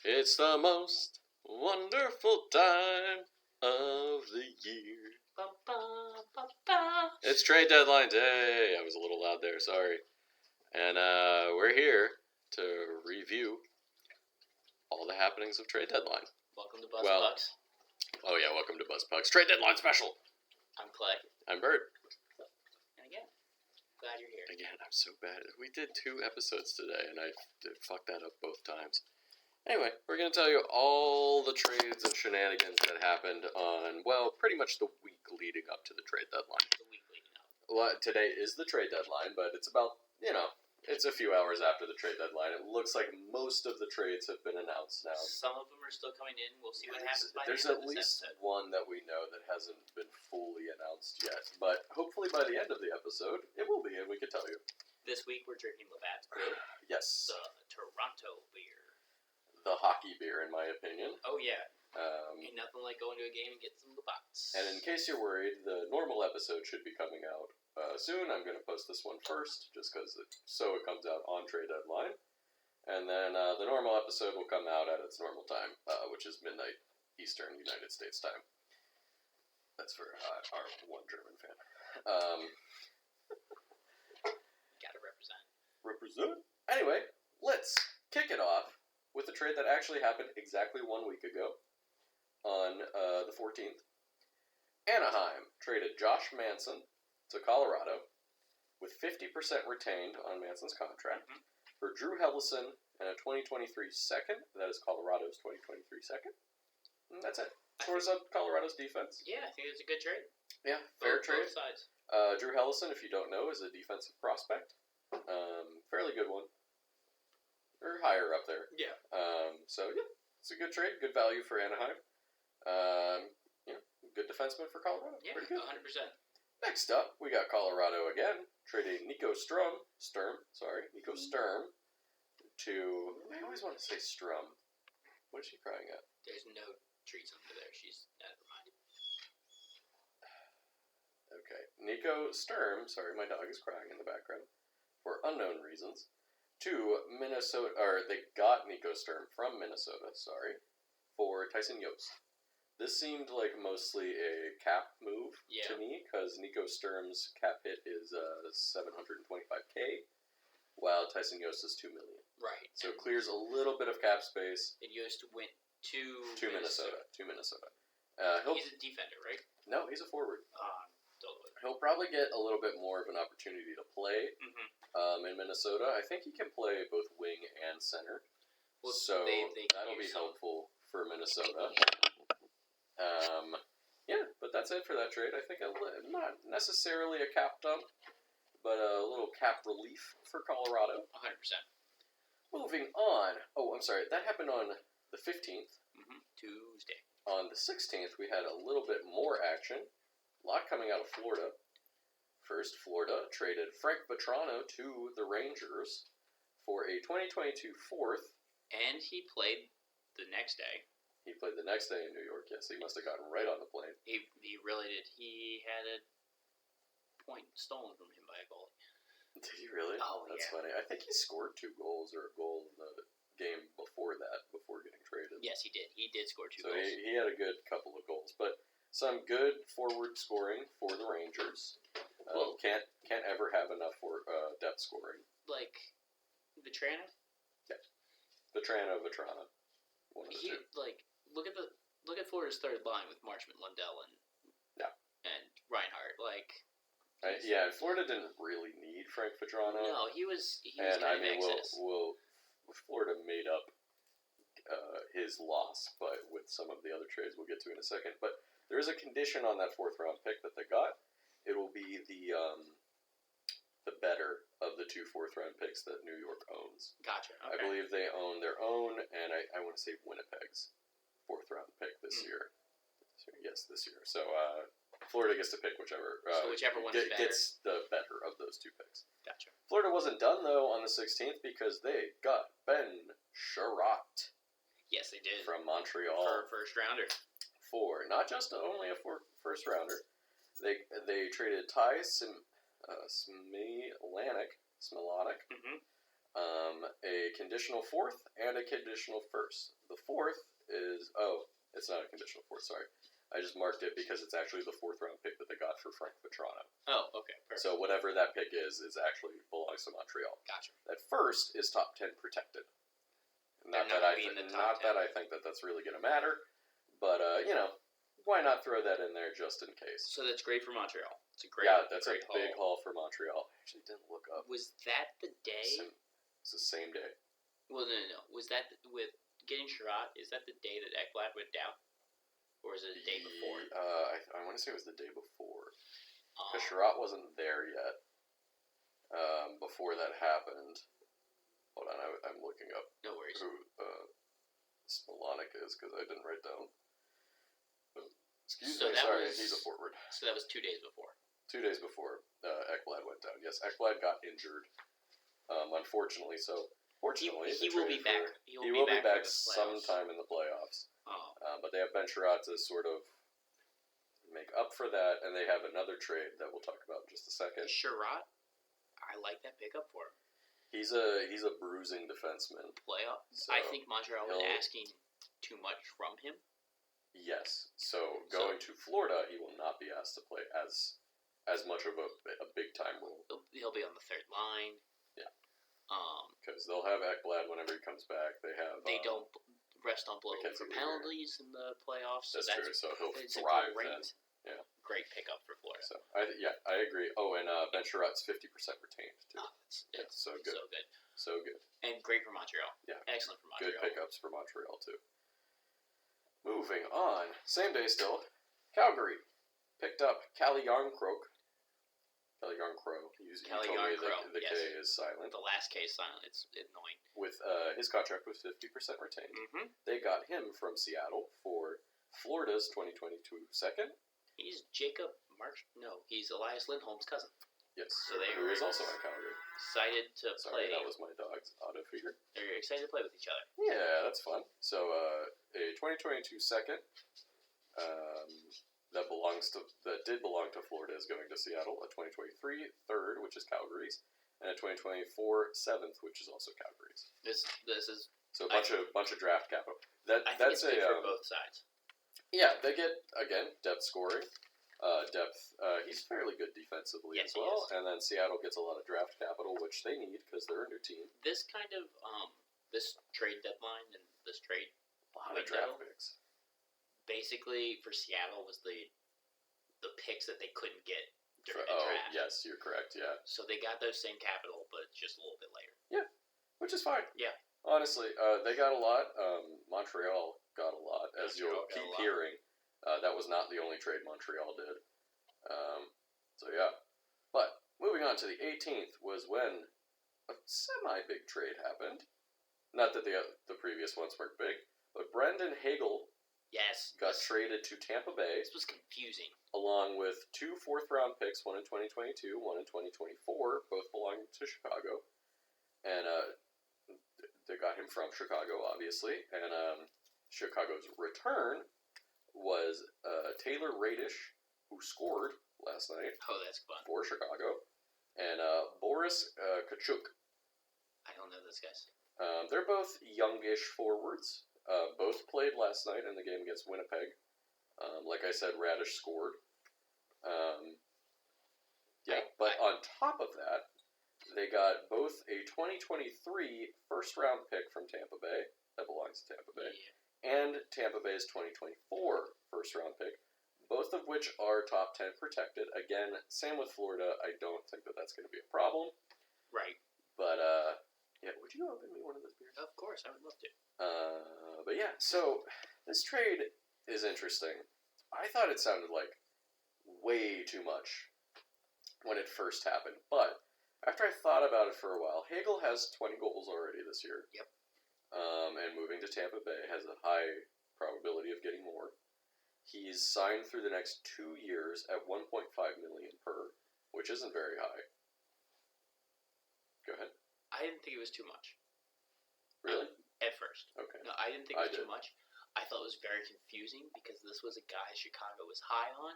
It's the most wonderful time of the year. Ba, ba, ba, ba. It's trade deadline day. I was a little loud there, sorry. And we're here to review all the happenings of trade deadline. Welcome to Buzz Well- Bucks. Oh yeah, welcome to BuzzPucks Trade Deadline Special. I'm Clay. I'm Bert. And again, glad you're here. Again, I'm so bad. We did 2 episodes today, and I fucked that up both times. Anyway, we're going to tell you all the trades and shenanigans that happened on, well, pretty much the week leading up to the trade deadline. The week leading up. Well, today is the trade deadline, but it's about, it's a few hours after the trade deadline. It looks like most of the trades have been announced now. Some of them are still coming in. We'll see what happens by There's the end at of this least episode. one that we know that hasn't been fully announced yet, but hopefully by the end of the episode, it will be, and we can tell you. This week we're drinking Labatt's Brew, Yes, the Toronto beer. the hockey beer, in my opinion. Oh yeah, ain't nothing like going to a game and getting some Labatt's. And in case you're worried, the normal episode should be coming out soon. I'm going to post this one first, just because it comes out on trade deadline. And then the normal episode will come out at its normal time, which is midnight Eastern United States time. That's for our one German fan. Gotta represent. Represent. Anyway, let's kick it off with a trade that actually happened exactly 1 week ago on the 14th. Anaheim traded Josh Manson to Colorado with 50% retained on Manson's contract for Drew Helleson and a 2023 second. That is Colorado's 2023 second. And that's it. Shores up Colorado's defense. Yeah, I think it's a good trade. Yeah, fair trade. Both sides. Drew Helleson, if you don't know, is a defensive prospect. Fairly good one. Or higher up there. Yeah. So, yeah, it's a good trade. Good value for Anaheim. Good defenseman for Colorado. Yeah, Pretty good. 100%. Next up, we got Colorado again, trading Nico Sturm to... I always want to say Strum. What is she crying at? There's no treats under there. She's never mind. Okay. Nico Sturm, sorry, my dog is crying in the background, for unknown reasons, to Minnesota, or they got Nico Sturm from Minnesota, for Tyson Jost. This seemed like mostly a cap move to me, because Nico Sturm's cap hit is $725K, while Tyson Jost is $2 million. Right. So it clears a little bit of cap space. And Yost went to Minnesota. He's a defender, right? No, he's a forward. Totally. He'll probably get a little bit more of an opportunity to play in Minnesota. I think he can play both wing and center. Well, so they that'll be helpful for Minnesota. But that's it for that trade. I think not necessarily a cap dump, but a little cap relief for Colorado. 100%. Moving on. Oh, I'm sorry. That happened on the 15th. Tuesday. On the 16th, we had a little bit more action. A lot coming out of Florida. First, Florida traded Frank Vatrano to the Rangers for a 2022 fourth. And he played the next day. He played the next day in New York. Yes, he must have gotten right on the plane. He really did. He had a point stolen from him by a goalie. Did he really? Oh, That's funny. I think he scored 2 goals or a goal in the game before that, before getting traded. Yes, he did. He did score 2 So goals. he had a good couple of goals. But some good forward scoring for the Rangers. Can't ever have enough for depth scoring. Like, Vatrano? Yes. Vatrano. One of the two. Look at Florida's third line with Marchment, Lundell, and Reinhardt. Florida didn't really need Frank Vatrano. No, he was and kind of excess. Florida made up his loss, but with some of the other trades we'll get to in a second. But there is a condition on that 4th round pick that they got. It will be the better of the 2 4th round picks that New York owns. Gotcha. Okay. I believe they own their own, and I want to say Winnipeg's 4th round pick this year. Yes, this year. So Florida gets to pick whichever one gets the better of those 2 picks. Gotcha. Florida wasn't done, though, on the 16th because they got Ben Sherratt. Yes, they did. From Montreal. For a first rounder. For not just only a first rounder. They traded Ty Smilanic a conditional fourth, and a conditional first. The fourth is it's not a conditional fourth. Sorry, I just marked it because it's actually the 4th round pick that they got for Frank Vetrano. Oh, okay, perfect. So whatever that pick is actually belongs to Montreal. Gotcha. That first is top 10 protected. Not that I think that that's really going to matter, but why not throw that in there just in case? So that's great for Montreal. It's a great that's great a big haul for Montreal. I actually didn't look up. Was that the day? It's the same day. Well, no. Was that with getting Sherratt? Is that the day that Ekblad went down, or is it the day before? I want to say it was the day before. Because Sherratt wasn't there yet. Before that happened. Hold on, I'm looking up. No worries. Who Smolonic is, because I didn't write down. Excuse me, sorry, he's a forward. So that was 2 days before. 2 days before Ekblad went down. Yes, Ekblad got injured, unfortunately. So, fortunately, he will be back. He will be back sometime in the playoffs. But they have Ben Sherratt to sort of make up for that, and they have another trade that we'll talk about in just a second. Sherratt, I like that pickup for him. He's a bruising defenseman. Playoff. So I think Montreal was asking too much from him. Yes. So going to Florida, he will not be asked to play as much of a big time role. He'll be on the third line. Yeah. Because they'll have Ekblad whenever he comes back. They don't rest on blow for penalties in the playoffs. That's true. So he'll thrive then. Yeah. Great pickup for Florida. So I agree. Oh, and Ben Sherratt's 50% retained too. It's so good. So good. And great for Montreal. Yeah. Excellent for Montreal. Good pickups for Montreal too. Moving on. Same day still. Calgary picked up Calle Jarnkrok. Calle Jarnkrok. Calle Jarnkrok. The K is silent. The last K is silent. It's annoying. With his contract was 50% retained. Mm-hmm. They got him from Seattle for Florida's 2022 second. He's he's Elias Lindholm's cousin. Yes. So who is also on Calgary. Excited to play. That was my dog's auto figure. They're excited to play with each other. Yeah, that's fun. So a 2022 second that did belong to Florida is going to Seattle. A 2023 third, which is Calgary's, and a 2024 seventh, which is also Calgary's. This is so a bunch of draft capital. I think it's good for both sides. Yeah, they get, again, depth scoring. He's fairly good defensively as well. And then Seattle gets a lot of draft capital, which they need because they're a new team. This kind of, this trade deadline and this trade a lot of draft picks. Basically, for Seattle was the picks that they couldn't get during the draft. Yes, you're correct, yeah. So they got those same capital, but just a little bit later. Yeah, which is fine. Yeah. Honestly, they got a lot. Montreal got a lot, as you'll keep hearing. That was not the only trade Montreal did. So yeah. But moving on to the 18th was when a semi-big trade happened. Not that the previous ones weren't big, but Brendan Hagel got traded to Tampa Bay. This was confusing. Along with 2 4th-round picks, one in 2022, one in 2024, both belonging to Chicago. And they got him from Chicago, obviously. And Chicago's return was Taylor Radish, who scored last night. Oh, that's fun. For Chicago. And Boris Kachuk. I don't know those guys. They're both youngish forwards. Both played last night in the game against Winnipeg. Like I said, Radish scored. But on top of that, they got both a 2023 first-round pick from Tampa Bay, that belongs to Tampa Bay, and Tampa Bay's 2024 first-round pick, both of which are top 10 protected. Again, same with Florida. I don't think that that's going to be a problem. Right. But, would you open me one of those beers? Of course, I would love to. But yeah, so this trade is interesting. I thought it sounded like way too much when it first happened, but after I thought about it for a while, Hagel has 20 goals already this year. Yep. And moving to Tampa Bay has a high probability of getting more. He's signed through the next 2 years at $1.5 million per, which isn't very high. Go ahead. I didn't think it was too much. Really? At first. Okay. No, I didn't think it was too much. I thought it was very confusing because this was a guy Chicago was high on.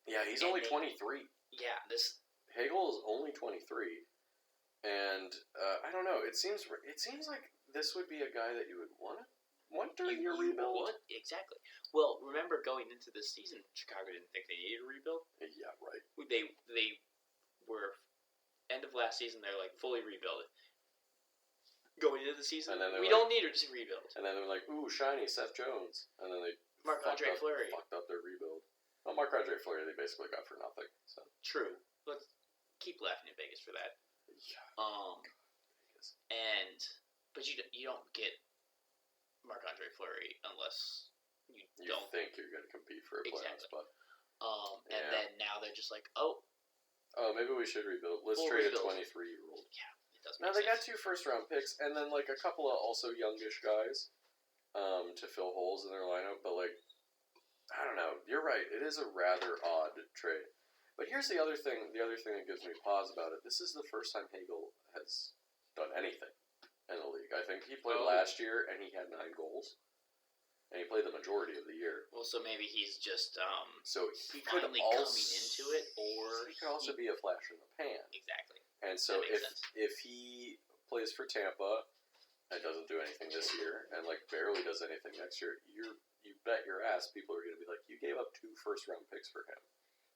Yeah, he's only 23. Yeah, this... Hagel is only 23. And I don't know. It seems like this would be a guy that you would want during your rebuild. What? Exactly. Well, remember going into this season, Chicago didn't think they needed a rebuild. Yeah, right. They were end of last season. They're like fully rebuild. Going into the season, And then we like, don't need to rebuild. And then they're like, ooh, shiny Seth Jones. And then they Marc-Andre Fleury. fucked up their rebuild. Well, Marc-Andre Fleury they basically got for nothing. So True. Let's keep laughing at Vegas for that. yeah. But you don't get Marc-Andre Fleury unless you don't think you're going to compete for a playoff spot. And then now they're just like, oh, maybe we should rebuild. Let's trade a 23-year-old. Yeah, it does. Now they got 2 first-round picks, and then like a couple of also youngish guys, to fill holes in their lineup. But like, I don't know. You're right. It is a rather odd trade. But here's the other thing. The other thing that gives me pause about it. This is the first time Hagel has done anything in the league. I think he played last year, and he had 9 goals. And he played the majority of the year. Well, so maybe he's just so he could finally also, coming into it, or he could also be a flash in the pan. Exactly. And so makes sense. if he plays for Tampa and doesn't do anything this year, and like barely does anything next year, you bet your ass people are going to be like, you gave up 2 first-round picks for him.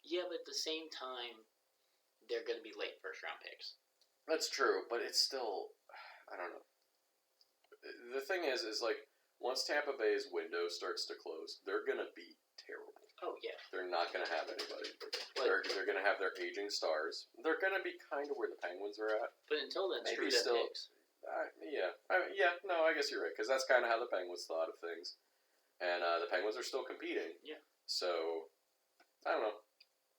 Yeah, but at the same time, they're going to be late first-round picks. That's true, but it's still, I don't know. The thing is like, once Tampa Bay's window starts to close, they're going to be terrible. Oh, yeah. They're not going to have anybody. They're going to have their aging stars. They're going to be kind of where the Penguins are at. But until then, maybe screw them still, picks. No, I guess you're right, because that's kind of how the Penguins thought of things. And the Penguins are still competing. Yeah. So, I don't know.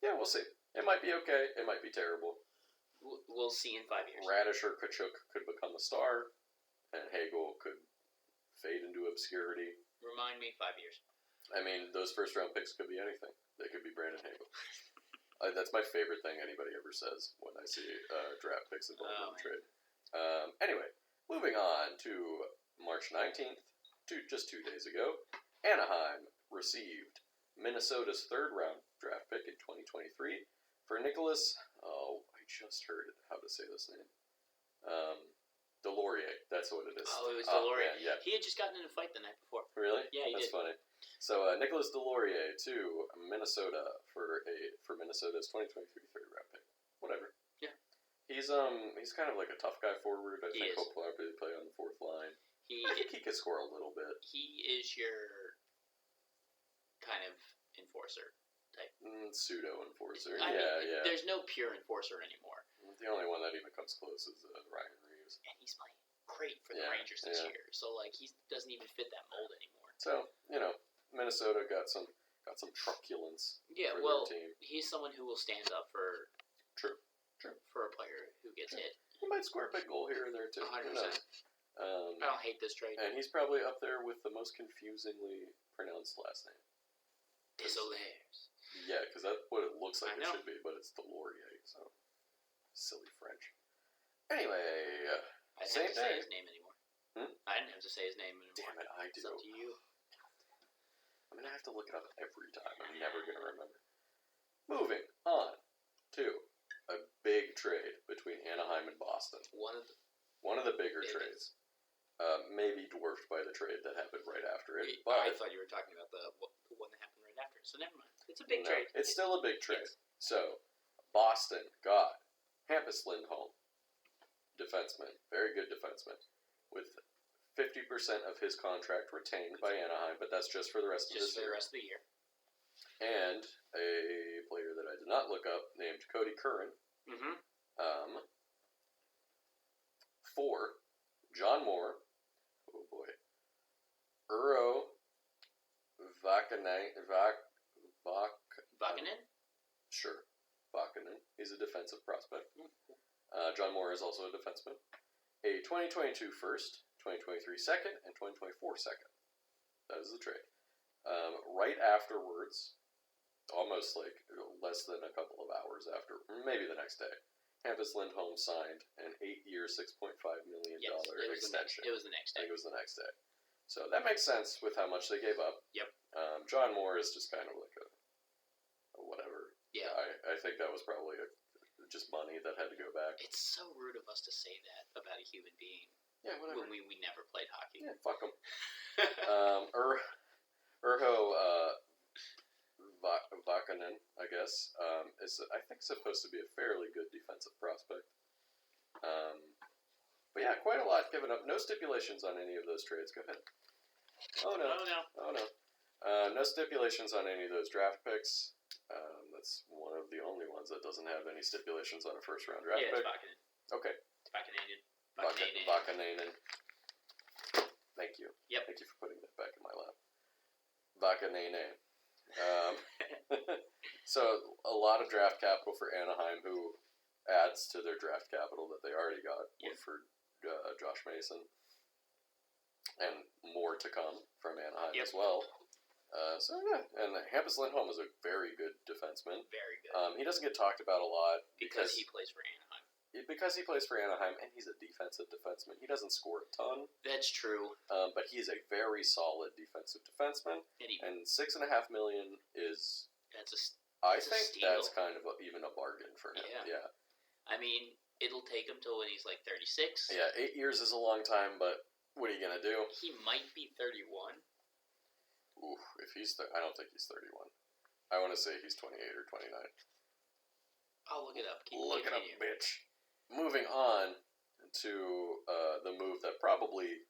Yeah, we'll see. It might be okay. It might be terrible. We'll see in 5 years. Radish or Kachuk could become a star, and Hagel could fade into obscurity. Remind me, 5 years. I mean, those first-round picks could be anything. They could be Brandon Hagel. That's my favorite thing anybody ever says when I see draft picks involved in the trade. Anyway, moving on to March 19th, just 2 days ago, Anaheim received Minnesota's third-round draft pick in 2023 for Nicholas. Oh, I just heard how to say this name. Delorier. That's what it is. Oh, it was Delorier. Man, yeah. He had just gotten in a fight the night before. Really? Yeah, he That's did. funny. So Nicholas Delorier to Minnesota for Minnesota's 2023 third round pick. Whatever. Yeah. He's kind of like a tough guy forward. I think he'll probably play on the 4th line. I think he could score a little bit. He is your kind of enforcer type. Pseudo enforcer. I mean, There's no pure enforcer anymore. The only one that even comes close is Ryan Reeves. And he's playing great for the Rangers this year. So like he doesn't even fit that mold anymore. So Minnesota got some truculence. Yeah, for their team. He's someone who will stand up for. True. For a player who gets hit. He might score a big goal here and there too. 100%. I don't hate this trade. And he's probably up there with the most confusingly pronounced last name. Desolaires. Yeah, because that's what it looks like it should be, but it's Delorier, so silly French. Anyway, I didn't same have to day. say his name anymore. I didn't have to say his name anymore. Damn it, I do. It's up to you. I'm gonna have to look it up every time. I'm never gonna remember. Moving on to a big trade between Anaheim and Boston. One of the bigger trades. Maybe dwarfed by the trade that happened right after it. But I thought you were talking about the one that happened right after. So never mind. It's a big trade. It's still a big trade. Yes. So, Boston got Hampus Lindholm, defenseman, very good defenseman, with 50% of his contract retained by Anaheim, but that's just for the rest of this year. Just for the rest of the year. And a player that I did not look up named Cody Curran. For John Moore. Oh boy. Urho Vakanainen. Sure. Vakanainen. He's a defensive prospect. John Moore is also a defenseman. A 2022 first, 2023 second, and 2024 second. That is the trade. Right afterwards, almost like less than a couple of hours after, maybe the next day, Hampus Lindholm signed an 8-year, $6.5 million extension. It was the next day. I think it was the next day. So that makes sense with how much they gave up. Yep. John Moore is just kind of like a whatever. Yeah. I think that was probably just money that had to go back. It's so rude of us to say that about a human being Yeah, whatever. when we never played hockey. Yeah, fuck them. Urho Vakanen, I guess, is I think supposed to be a fairly good defensive prospect. But yeah, quite a lot given up. No stipulations on any of those trades. Go ahead. Oh no. Oh no. No stipulations on any of those draft picks. That's one of the only ones that doesn't have any stipulations on a first round draft pick. It's Vakanen. Okay. It's Vakanen. Vakanen. Thank you. Yep. Thank you for putting that back in my lap. Vakanen. So a lot of draft capital for Anaheim, who adds to their draft capital that they already got for Josh Mason, and more to come from Anaheim as well. So yeah, and Hampus Lindholm is a very good defenseman. Very good. He doesn't get talked about a lot because he plays for Anaheim. Because he plays for Anaheim, and he's a defensive defenseman. He doesn't score a ton. That's true. But he's a very solid defensive defenseman. And $6.5 million is. I think that's kind of even a bargain for him. Yeah. I mean, it'll take him till when he's like 36. Yeah, 8 years is a long time, but what are you gonna do? He might be 31. Ooh, if he's I don't think he's 31. I want to say he's 28 or 29. I'll look it up. Look it up, bitch. Moving on to the move that probably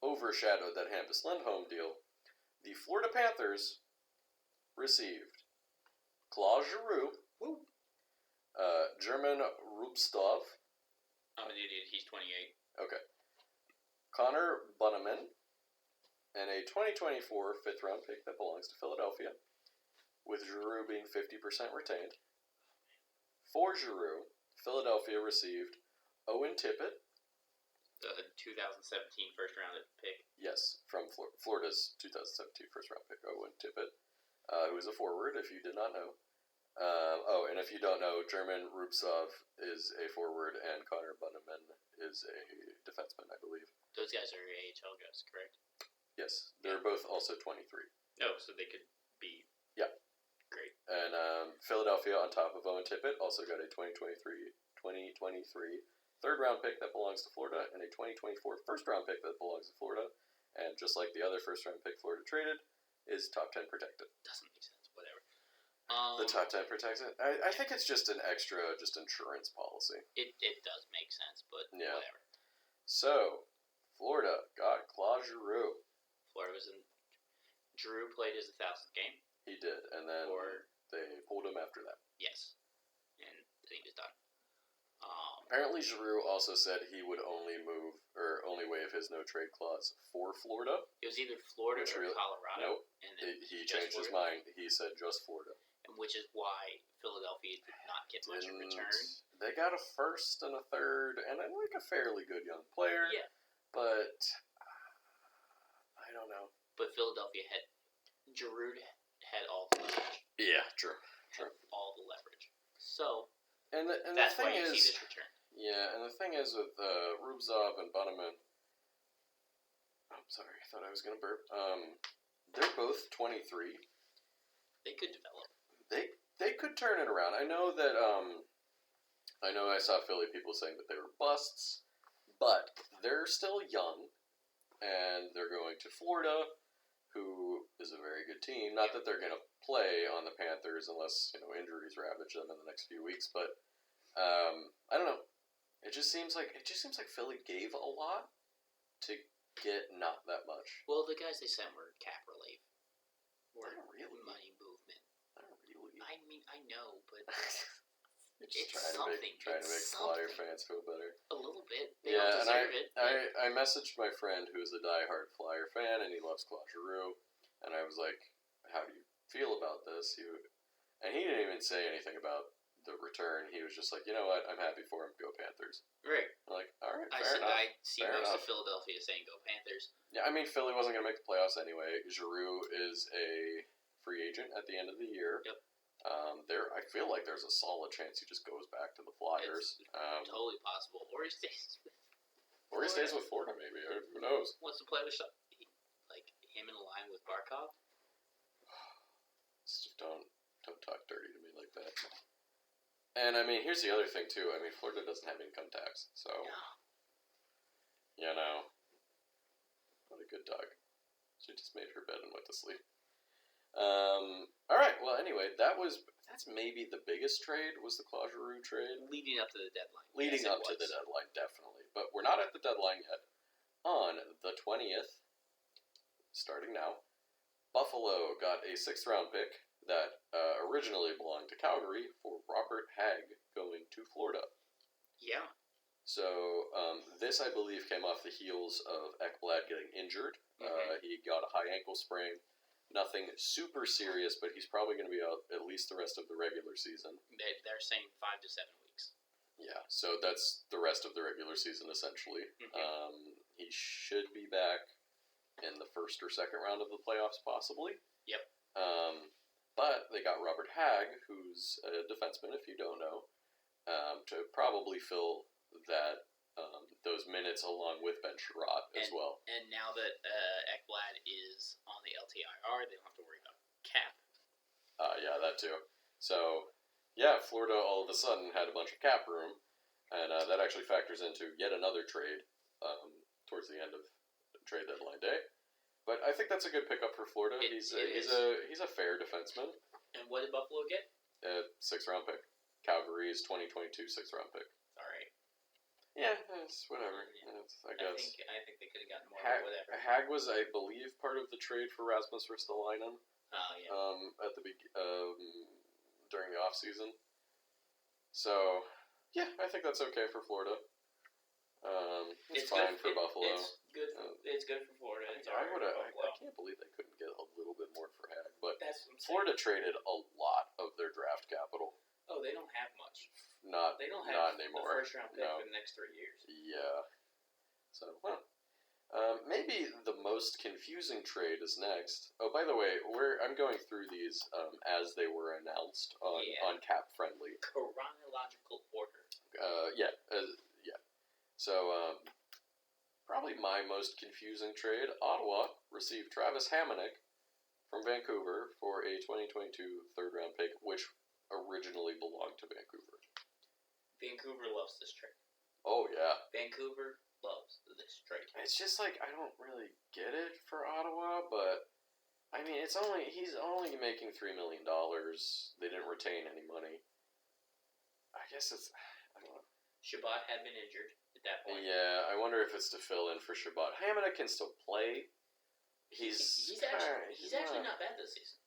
overshadowed that Hampus Lindholm deal, the Florida Panthers received Claude Giroux, German Rubstov. I'm an idiot. He's 28. Okay. Connor Bunnaman, and a 2024 fifth-round pick that belongs to Philadelphia, with Giroux being 50% retained. For Giroux, Philadelphia received Owen Tippett. The 2017 first-round pick. Yes, from Florida's 2017 first-round pick, Owen Tippett, who is a forward, if you did not know. And if you don't know, German Rubtsov is a forward, and Connor Bunnaman is a defenseman, I believe. Those guys are AHL guys, correct? Yes, they're both also 23. Oh, so they could be... Yeah. Great. And Philadelphia, on top of Owen Tippett, also got a 2023 third-round pick that belongs to Florida, and a 2024 first-round pick that belongs to Florida. And just like the other first-round pick Florida traded, is top 10 protected. Doesn't make sense. Whatever. The top 10 protects it. I think it's just an extra, insurance policy. It does make sense, but whatever. So, Florida got Claude Giroux. Florida was in. Giroux played his 1,000th game. He did, and then they pulled him after that. Yes, and then he was done. Apparently, Giroux also said he would only waive his no trade clause for Florida. It was either Florida or Colorado. Nope. And he changed his mind. He said just Florida. And which is why Philadelphia did not get much in return. They got a first and a third, and like a fairly good young player. Yeah. But I don't know. But Philadelphia Giroux had all the leverage. Yeah, true. All the leverage. So. And that's the thing why you is, see this return. Yeah, and the thing is with Rubtsov and Bunnaman. I'm sorry, I thought I was gonna burp. They're both 23. They could develop. They could turn it around. I know that I saw Philly people saying that they were busts, but they're still young, and they're going to Florida, who is a very good team. Not that they're gonna play on the Panthers unless injuries ravage them in the next few weeks, but I don't know. It just seems like Philly gave a lot to get not that much. Well, the guys they sent were cap relief. Or really. Money movement. Not really. I mean, I know, but it's trying to make Flyer fans feel better. A little bit. They don't deserve it. I messaged my friend who's a diehard Flyer fan, and he loves Claude Giroux, and I was like, "How do you feel about this?" And he didn't even say anything about the return. He was just like, "You know what? I'm happy for him. Go Panthers." Right. I'm like, all right, I see most of Philadelphia saying go Panthers. Yeah, I mean, Philly wasn't going to make the playoffs anyway. Giroux is a free agent at the end of the year. Yep. I feel like there's a solid chance he just goes back to the Flyers. It's totally possible. Or he stays with Florida. Or he stays with Florida, maybe. Or who knows? Wants to play with like him in a line with Barkov? Just don't talk dirty to me like that. And I mean, here's the other thing too. I mean, Florida doesn't have income tax, so you know, what a good dog. She just made her bed and went to sleep. All right. Well, anyway, that's maybe the biggest trade was the Claude Giroux trade. Leading up to the deadline. Leading Yes, up to the deadline, definitely. But we're not at the deadline yet. On the 20th, starting now, Buffalo got a 6th-round pick that originally belonged to Calgary for Robert Hagg going to Florida. Yeah. So this, I believe, came off the heels of Ekblad getting injured. He got a high ankle sprain. Nothing super serious, but he's probably going to be out at least the rest of the regular season. They're saying 5 to 7 weeks. Yeah, so that's the rest of the regular season, essentially. He should be back in the first or second round of the playoffs, possibly. Yep. But they got Robert Hagg, who's a defenseman, if you don't know, to probably fill that those minutes along with Ben Sherratt as well. And now that Ekblad is on the LTIR, they don't have to worry about cap. Yeah, that too. So, yeah, Florida all of a sudden had a bunch of cap room, and that actually factors into yet another trade towards the end of trade deadline day. But I think that's a good pickup for Florida. He's a fair defenseman. And what did Buffalo get? A 6th-round pick. Calgary's 2022 6th-round pick. All right. Yeah, it's whatever. I guess. I think they could have gotten more. Whatever. Hagg was, I believe, part of the trade for Rasmus Ristolainen. Oh yeah. At the during the off season. So yeah, I think that's okay for Florida. It's fine for Buffalo. It's good. It's good for Florida. I can't believe they couldn't get a little bit more for Hagg, but that's what I'm Florida traded a lot of their draft capital. Oh, they don't have much. Not anymore. The first round pick for the next 3 years. Yeah. So, maybe the most confusing trade is next. Oh, by the way, I'm going through these as they were announced on Cap Friendly. Chronological order. Yeah. So, probably my most confusing trade. Ottawa received Travis Hamonic from Vancouver for a 2022 3rd-round pick, which originally belonged to Vancouver. Vancouver loves this trade. Oh, yeah. Vancouver loves this trade. It's just like, I don't really get it for Ottawa, but, I mean, he's only making $3 million. They didn't retain any money. I guess I don't know. Shabbat had been injured at that point. Yeah, I wonder if it's to fill in for Shabbat. Hamonic can still play. He's actually not bad this season.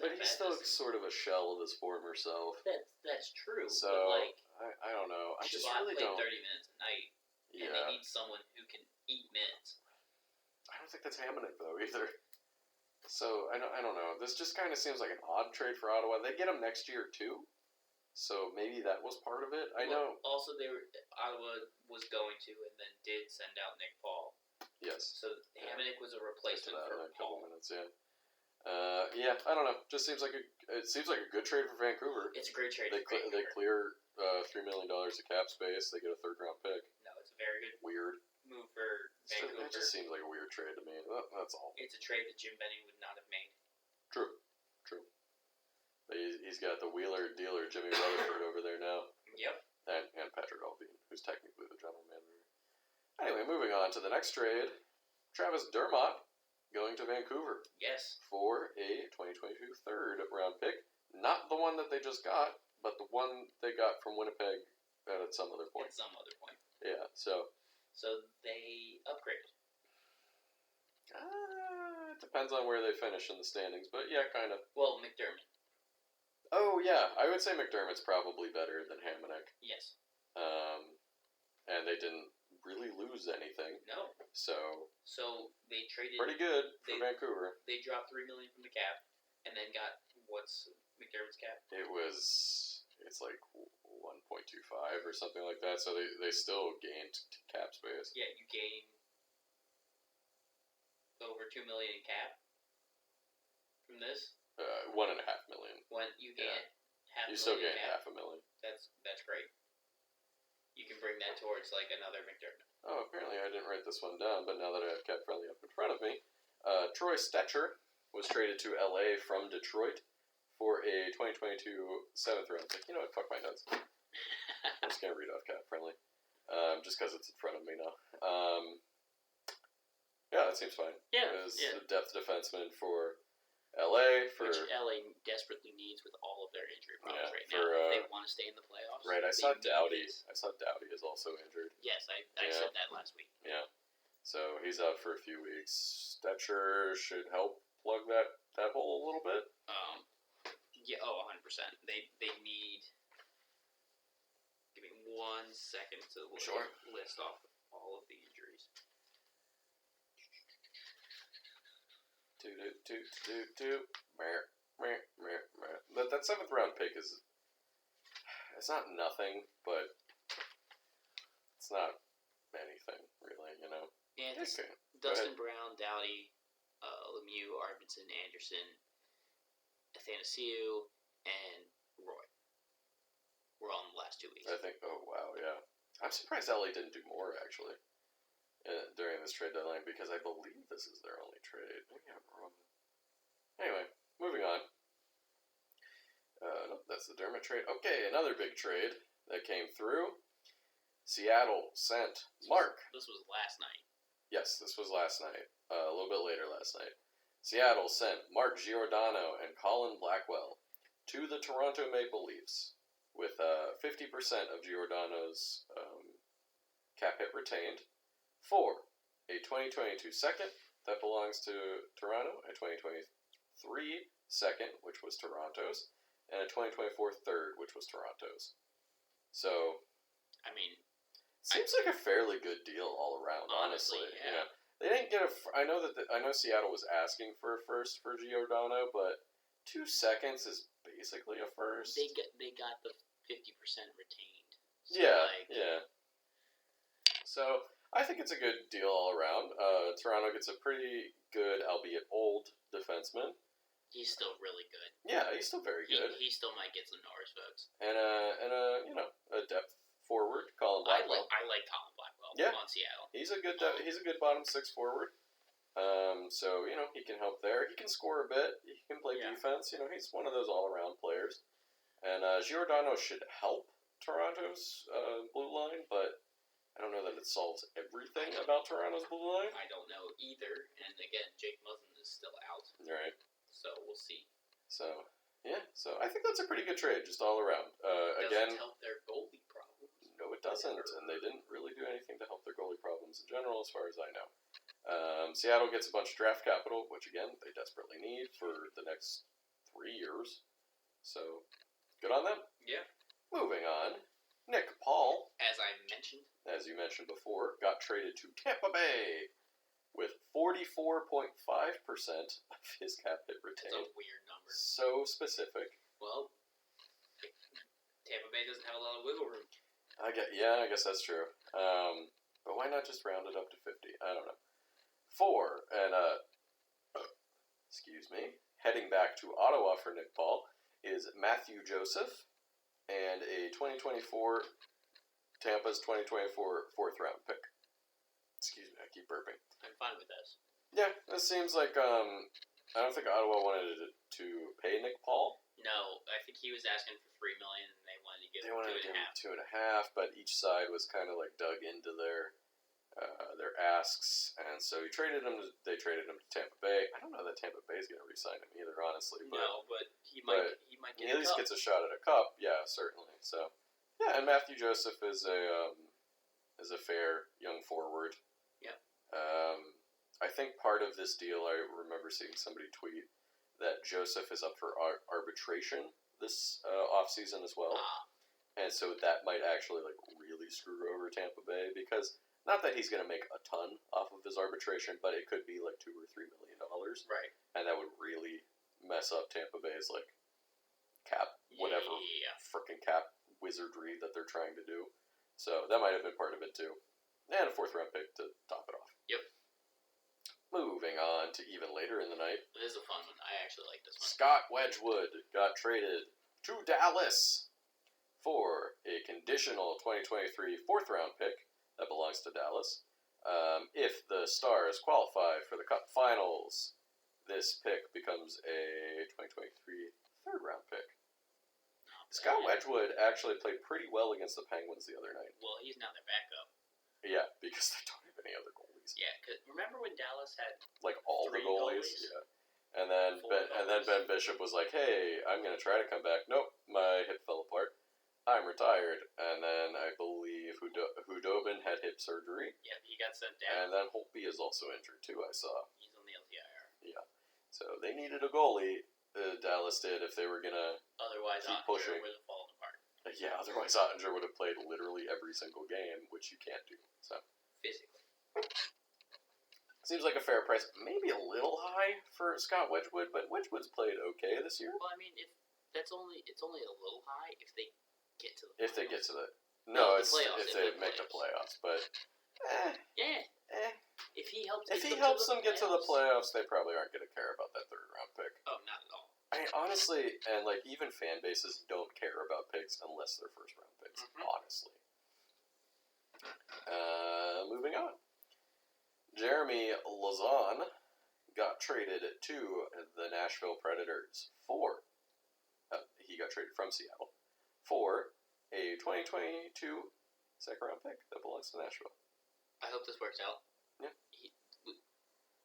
But he's still sort of a shell of his former self. That's true. So, but I don't know. I just Shabbat really played don't. 30 minutes a night, and they need someone who can eat minutes. I don't think that's Hamonic, though, either. So, I don't know. This just kind of seems like an odd trade for Ottawa. They get him next year, too. So, maybe that was part of it. I know. Also, Ottawa was going to, and then did send out Nick Paul. Yes. So, Hamonic was a replacement for Paul. Minutes, yeah. I don't know. Just seems like it seems like a good trade for Vancouver. It's a great trade. They clear $3 million of cap space. They get a 3rd-round pick. No, it's a very good move for Vancouver. It just seems like a weird trade to me. That's all. It's a trade that Jim Benning would not have made. True. He's got the wheeler dealer Jimmy Rutherford over there now. Yep. And Patrick Alvin, who's technically the general manager. Anyway, moving on to the next trade. Travis Dermott going to Vancouver. Yes. For a 2022 3rd-round pick. Not the one that they just got, but the one they got from Winnipeg at some other point. Yeah, so they upgraded. It depends on where they finish in the standings, but yeah, kind of. Well, McDermott. Oh, yeah. I would say McDermott's probably better than Hamonic. Yes. And they didn't really lose anything. No. So they traded... Pretty good for Vancouver. They dropped $3 million from the cap, and then got... What's McDermott's cap? It's like 1.25 or something like that, so they still gained cap space. Yeah, you gain over $2 million in cap from this. $1.5 million. You gain half. You still gain $500,000. That's great. You can bring that towards like another McDermott. Oh, apparently I didn't write this one down, but now that I have Cap Friendly up in front of me, Troy Stetcher was traded to LA from Detroit for a 2022 7th round pick. You know what? Fuck my notes. I'm just going to read off cap friendly. Just because it's in front of me now. Yeah, that seems fine. Yeah, As a depth defenseman for LA. Which LA desperately needs with all of their injury problems right for, now. If they want to stay in the playoffs. Right, I saw Doughty is also injured. Yes, I said that last week. Yeah. So he's out for a few weeks. Stetcher should help plug that hole a little bit. Yeah, 100%. They need... Give me 1 second to list off all of the injuries. That 7th round pick is... It's not nothing, but it's not anything, really, you know? Yeah, Dustin Brown, Doughty, Lemieux, Arvidsson, Anderson, Athanasiou, and Roy. We're all in the last 2 weeks. I think, oh wow, yeah. I'm surprised LA didn't do more, actually, during this trade deadline, because I believe this is their only trade. Maybe I'm wrong. Anyway, moving on. No, that's the Dermott trade. Okay, another big trade that came through. Seattle sent Mark. This was last night. Yes, this was last night. A little bit later last night. Seattle sent Mark Giordano and Colin Blackwell to the Toronto Maple Leafs with 50% of Giordano's cap hit retained for a 2022 second that belongs to Toronto, a 2023 second, which was Toronto's, and a 2024 third, which was Toronto's. So, I mean, seems like a fairly good deal all around. Honestly, yeah. You know, they didn't get a. I know Seattle was asking for a first for Giordano, but 2 seconds is basically a first. They got the 50% retained. So yeah. So I think it's a good deal all around. Toronto gets a pretty good, albeit old, defenseman. He's still really good. Yeah, he's still very good. He still might get some Norris votes. And a depth forward, Colin Blackwell. I like Colin Blackwell on Seattle. He's a good bottom 6 forward. So he can help there. He can score a bit. He can play defense. He's one of those all around players. And Giordano should help Toronto's blue line, but I don't know that it solves everything about Toronto's blue line. I don't know either. And again, Jake Muzzin is still out. Right. So we'll see. So I think that's a pretty good trade, just all around. Doesn't help their goalie problems. No, it doesn't, and they didn't really do anything to help their goalie problems in general, as far as I know. Seattle gets a bunch of draft capital, which again they desperately need for the next 3 years. So good on them. Yeah. Moving on, Nick Paul, as you mentioned before, got traded to Tampa Bay with 44.5% of his cap hit retained. That's a weird number. So specific. Well, Tampa Bay doesn't have a lot of wiggle room. I guess that's true. But why not just round it up to 50? I don't know. Heading back to Ottawa for Nick Paul is Matthew Joseph and a Tampa's 2024 4th round pick. Excuse me, I keep burping. I'm fine with this. Yeah, this seems like I don't think Ottawa wanted to pay Nick Paul. No, I think he was asking for $3 million, and they wanted to give him $2.5 million, but each side was kind of like dug into their asks, and so they traded him to Tampa Bay. I don't know that Tampa Bay is going to re-sign him either, honestly. But he might get he at least gets a shot at a cup. Yeah, certainly. So yeah, and Matthew Joseph is a fair young forward. Yeah. I think part of this deal, I remember seeing somebody tweet that Joseph is up for arbitration this offseason as well. And so that might actually really screw over Tampa Bay, because not that he's going to make a ton off of his arbitration, but it could be $2 or $3 million. Right. And that would really mess up Tampa Bay's cap, whatever freaking cap wizardry that they're trying to do. So that might have been part of it too. And a 4th round pick to top it off. Yep. Moving on to even later in the night. It is a fun one. I actually like this one. Scott Wedgwood got traded to Dallas for a conditional 2023 4th round pick that belongs to Dallas. If the Stars qualify for the Cup Finals, this pick becomes a 2023 third-round pick. Scott Wedgwood actually played pretty well against the Penguins the other night. Well, he's now their backup. Yeah, because they don't have any other goalies. Yeah, because remember when Dallas had like all the 3 goalies? Yeah. And then Ben Bishop was like, "Hey, I'm gonna try to come back. Nope, my hip fell apart. I'm retired." And then I believe Hudobin had hip surgery. Yeah, he got sent down. And then Holtby is also injured too. I saw. He's on the LTIR. Yeah. So they needed a goalie. Dallas did if they were gonna Otherwise, keep Ottinger pushing. would have fallen apart. Yeah, otherwise Ottinger would have played literally every single game, which you can't do. So physically, seems like a fair price. Maybe a little high for Scott Wedgwood, but Wedgwood's played okay this year. Well, I mean, it's only a little high if they get to the playoffs. If they get to the it's playoffs, if they make the playoffs, but if he helps them get to the playoffs, they probably aren't going to care about that third-round pick. Oh, not at all. I mean, honestly, and like even fan bases don't care about picks unless they're first-round picks. Mm-hmm. Honestly. Moving on. Jeremy Lauzon got traded to the Nashville Predators for. He got traded from Seattle for a 2022 second-round pick that belongs to Nashville. I hope this works out. Yeah.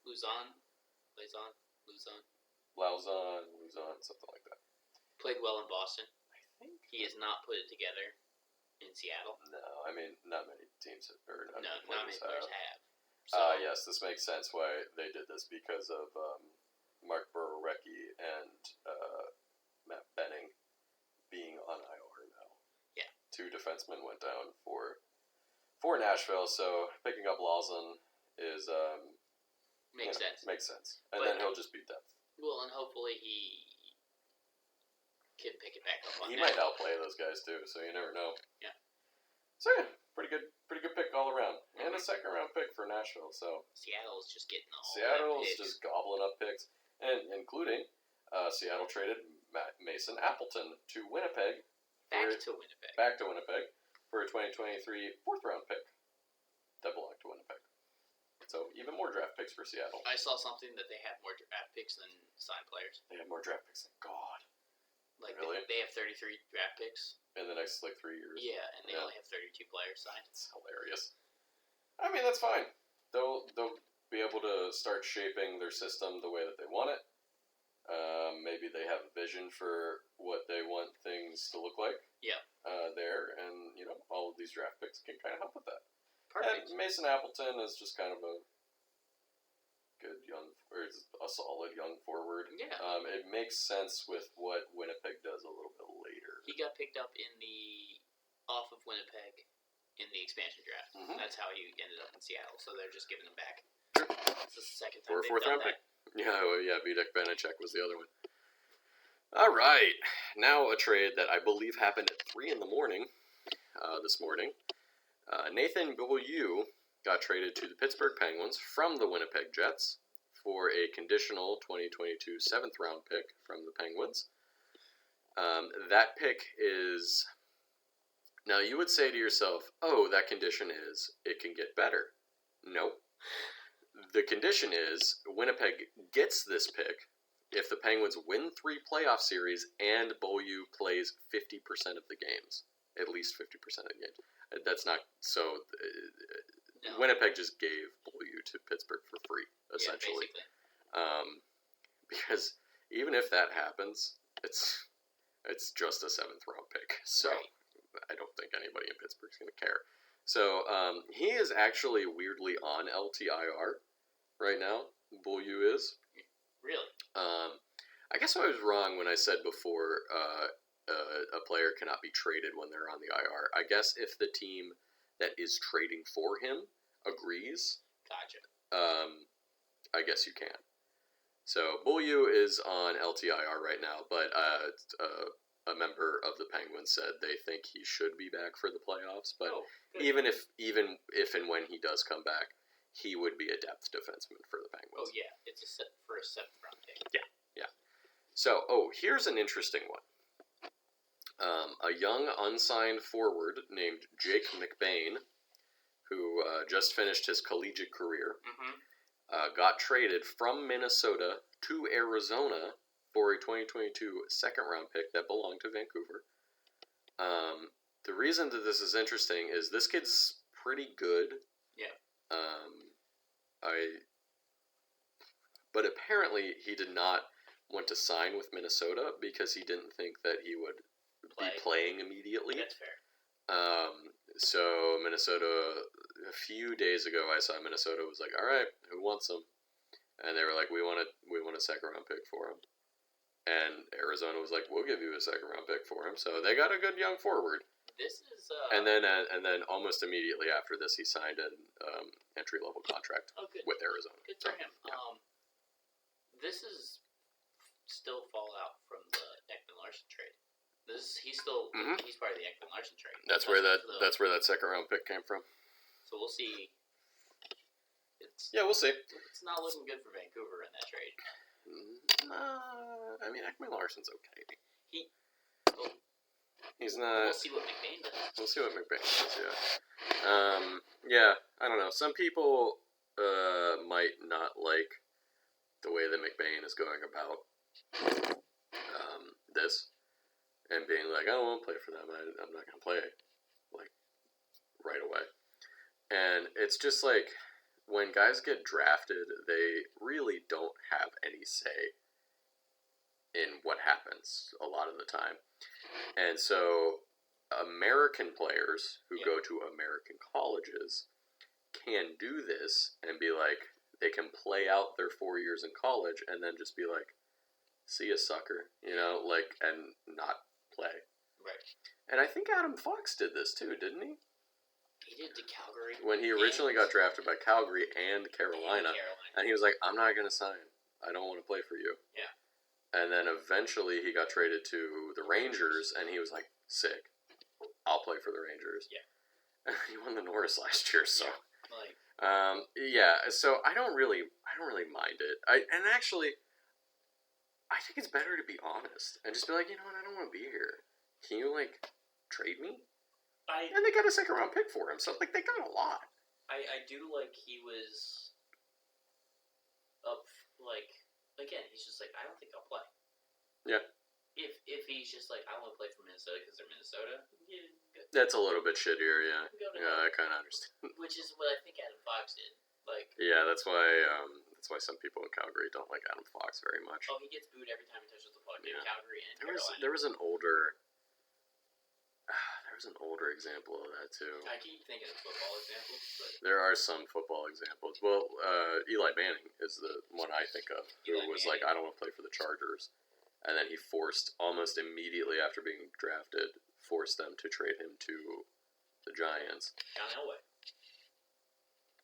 Lauzon, something like that. Played well in Boston. I think he has not put it together in Seattle. No, I mean not many teams have. Not many players have. So. Yes, this makes sense why they did this because of Mark Borowiecki and Matt Benning being on IR now. Yeah. 2 defensemen went down for Nashville, so picking up Lauzon is makes sense. Makes sense, and then he'll just be depth. Well, and hopefully he can pick it back up. He might outplay those guys too, so you never know. Yeah. So yeah, pretty good pick all around, and a second-round pick for Nashville. So Seattle's just getting all. Seattle's just gobbling up picks, and including Seattle traded Mason Appleton to Winnipeg. Back to Winnipeg for a 2023 4th-round pick that belonged to Winnipeg. So even more draft picks for Seattle. I saw something that they have more draft picks than signed players. They have more draft picks than God. Like really? They have 33 draft picks in the next 3 years. Yeah, and they only have 32 players signed. It's hilarious. I mean, that's fine. They'll be able to start shaping their system the way that they want it. Maybe they have a vision for what they want things to look like. Yeah. There, and all of these draft picks can kind of help with that. Perfect. And Mason Appleton is just kind of a good a solid young forward. Yeah. It makes sense with what Winnipeg does a little bit later. He got picked up off of Winnipeg in the expansion draft. Mm-hmm. That's how he ended up in Seattle. So they're just giving him back. It's the second For time a 4th-round pick. Yeah, Vitek Vanacek was the other one. All right, now a trade that I believe happened at 3 in the morning this morning. Nathan Beaulieu got traded to the Pittsburgh Penguins from the Winnipeg Jets for a conditional 2022 7th-round pick from the Penguins. That pick is... Now, you would say to yourself, oh, that condition is it can get better. Nope. The condition is Winnipeg gets this pick if the Penguins win 3 playoff series and Beaulieu plays 50% of the games. At least 50% of the games. That's not... So, no. Winnipeg just gave Beaulieu to Pittsburgh for free, essentially. Yeah, because even if that happens, it's just a 7th-round pick. So, right. I don't think anybody in Pittsburgh's going to care. So, he is actually weirdly on LTIR right now. Beaulieu is. Really? I guess I was wrong when I said before a player cannot be traded when they're on the IR. I guess if the team that is trading for him agrees, gotcha. I guess you can. So Beaulieu is on LTIR right now, but a member of the Penguins said they think he should be back for the playoffs. But even if and when he does come back, he would be a depth defenseman for the Penguins. Oh yeah, it's for a 7th-round pick. Yeah. So here's an interesting one. A young unsigned forward named Jake McBain, who just finished his collegiate career, got traded from Minnesota to Arizona for a 2022 second-round pick that belonged to Vancouver. The reason that this is interesting is this kid's pretty good. Yeah. But apparently he did not want to sign with Minnesota because he didn't think that he would be playing immediately. That's fair. So Minnesota, a few days ago, I saw Minnesota was like, all right, who wants him? And they were like, we want a second-round pick for him. And Arizona was like, we'll give you a second-round pick for him. So they got a good young forward. This is. And then almost immediately after this, he signed an entry-level contract with Arizona. Good for him. Yeah. This is still fallout from the Ekman-Larsson trade. He's part of the Ekman-Larsson trade. That's where that second-round pick came from. So we'll see. We'll see. It's not looking good for Vancouver in that trade. I mean, Ekman-Larsson's okay. He's We'll not. see what McBain does. We'll see what McBain does. Yeah. I don't know. Some people might not like the way that McBain is going about this, and being like, I don't want to play for them. I'm not going to play like right away. And it's just like when guys get drafted, they really don't have any say in what happens a lot of the time. And so American players who go to American colleges can do this and be like, they can play out their 4 years in college and then just be like, see ya, sucker, and not play. Right. And I think Adam Fox did this too, didn't he? He did to Calgary. When he originally got drafted by Calgary and Carolina. And he was like, I'm not going to sign. I don't want to play for you. Yeah. And then eventually he got traded to the Rangers, and he was like, sick. I'll play for the Rangers. Yeah. And he won the Norris last year, so. Yeah. So I don't really mind it. I think it's better to be honest and just be like, you know what, I don't want to be here. Can you trade me? And they got a second round pick for him, so they got a lot. I do like he was up again. He's just like, I don't think I'll play. Yeah. If he's just like, I want to play for Minnesota because they're Minnesota. Yeah, good. That's a little bit shittier, yeah. I kind of understand. Which is what I think Adam Fox did. Yeah, that's why some people in Calgary don't like Adam Fox very much. Oh, he gets booed every time he touches the puck in Calgary and Carolina. There was an older example of that too. I keep thinking of football examples, but there are some football examples. Well, Eli Manning is the one I think of, who was like, I don't want to play for the Chargers, and then he forced almost immediately after being drafted, forced them to trade him to the Giants. John Elway.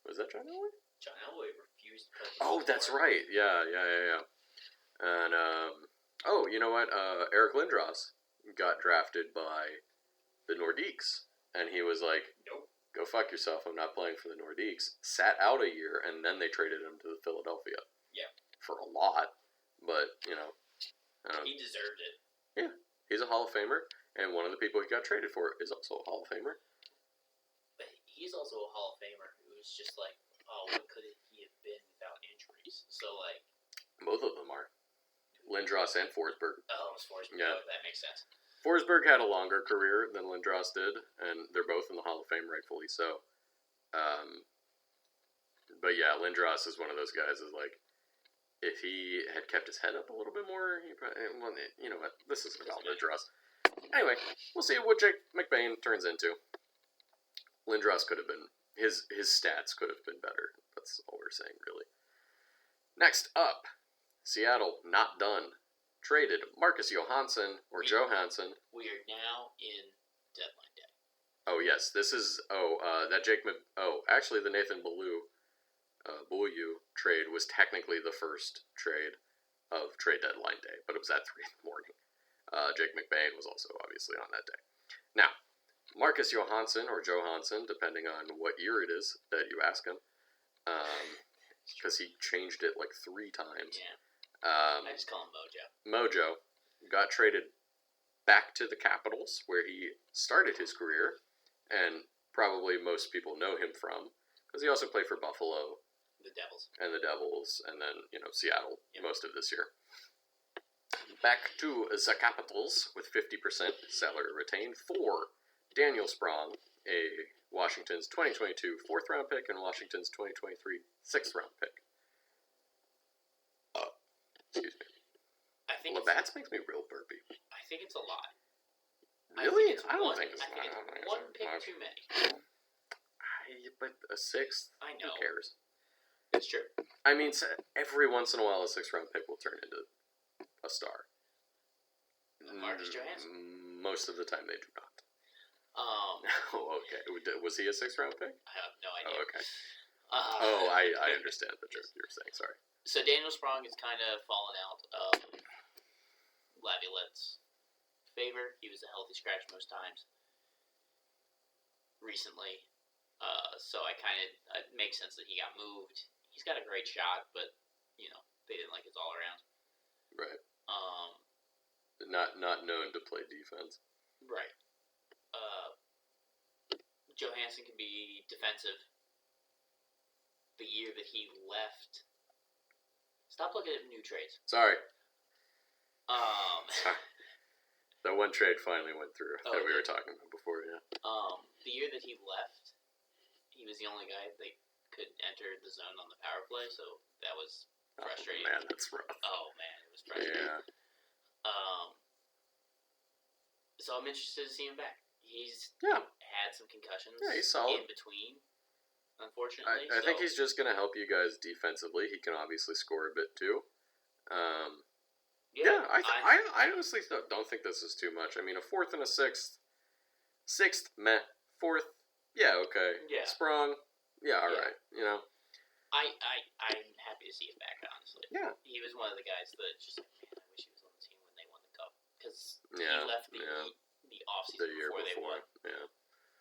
Was that John Elway? John Elway refused to play. Oh, that's right. Yeah. And you know what? Eric Lindros got drafted by the Nordiques, and he was like, nope, go fuck yourself, I'm not playing for the Nordiques. Sat out a year, and then they traded him to Philadelphia. Yeah. For a lot, but, he deserved it. Yeah, he's a Hall of Famer, and one of the people he got traded for is also a Hall of Famer. But he's also a Hall of Famer who was just like, oh, what could he have been without injuries? So, both of them are. Lindros and Forsberg. Oh, it's Forsberg. Yeah. Oh, that makes sense. Forsberg had a longer career than Lindros did, and they're both in the Hall of Fame, rightfully so. But yeah, Lindros is one of those guys is like, if he had kept his head up a little bit more, he probably, you know what, this isn't about Lindros. Anyway, we'll see what Jake McBain turns into. Lindros could have been, his stats could have been better. That's all we're saying, really. Next up, Seattle, not done. Traded Marcus Johansson, or Johansson. We are now in deadline day. Oh, yes. This is, actually the Nathan Beaulieu trade was technically the first trade of trade deadline day, but it was at 3 in the morning. Jake McBain was also obviously on that day. Now, Marcus Johansson, or Johansson, depending on what year it is that you ask him, because he changed it 3 times. Yeah. I just call him Mojo. Mojo got traded back to the Capitals, where he started his career, and probably most people know him from, because he also played for Buffalo, the Devils, and then Seattle most of this year. Back to the Capitals with 50% salary retained for Daniel Sprong, a Washington's 2022 4th-round pick and Washington's 2023 6th-round pick. Excuse me. I think Labatt's makes me real burpy. I think it's a lot. Really? I don't think it's one pick too many. But a 6th? I know. Who cares? It's true. I mean, every once in a while, a 6th-round pick will turn into a star. Marcus Johansson. Most of the time, they do not. Oh, okay. Was he a 6th-round pick? I have no idea. Oh, okay. I understand the joke you're saying. Sorry. So Daniel Sprong has kind of fallen out of Laviolette's favor. He was a healthy scratch most times recently. So it makes sense that he got moved. He's got a great shot, but they didn't like his all around. Right. Not known to play defense. Right. Johansson can be defensive. The year that he left. Stop looking at new trades. Sorry. That one trade finally went through that we were talking about before, yeah. The year that he left, he was the only guy that could enter the zone on the power play, so that was frustrating. Oh, man, that's rough. Oh, man, it was frustrating. Yeah. So I'm interested to see him back. He's had some concussions he's solid. in between, unfortunately. I think he's just going to help you guys defensively. He can obviously score a bit, too. I honestly don't think this is too much. I mean, a 4th and a 6th. 6th, meh. 4th, yeah, okay. Yeah. Sprung, yeah, alright, I'm happy to see him back, honestly. Yeah. He was one of the guys that just like, man, I wish he was on the team when they won the cup. Because he Yeah, left the offseason the year before they won. Yeah.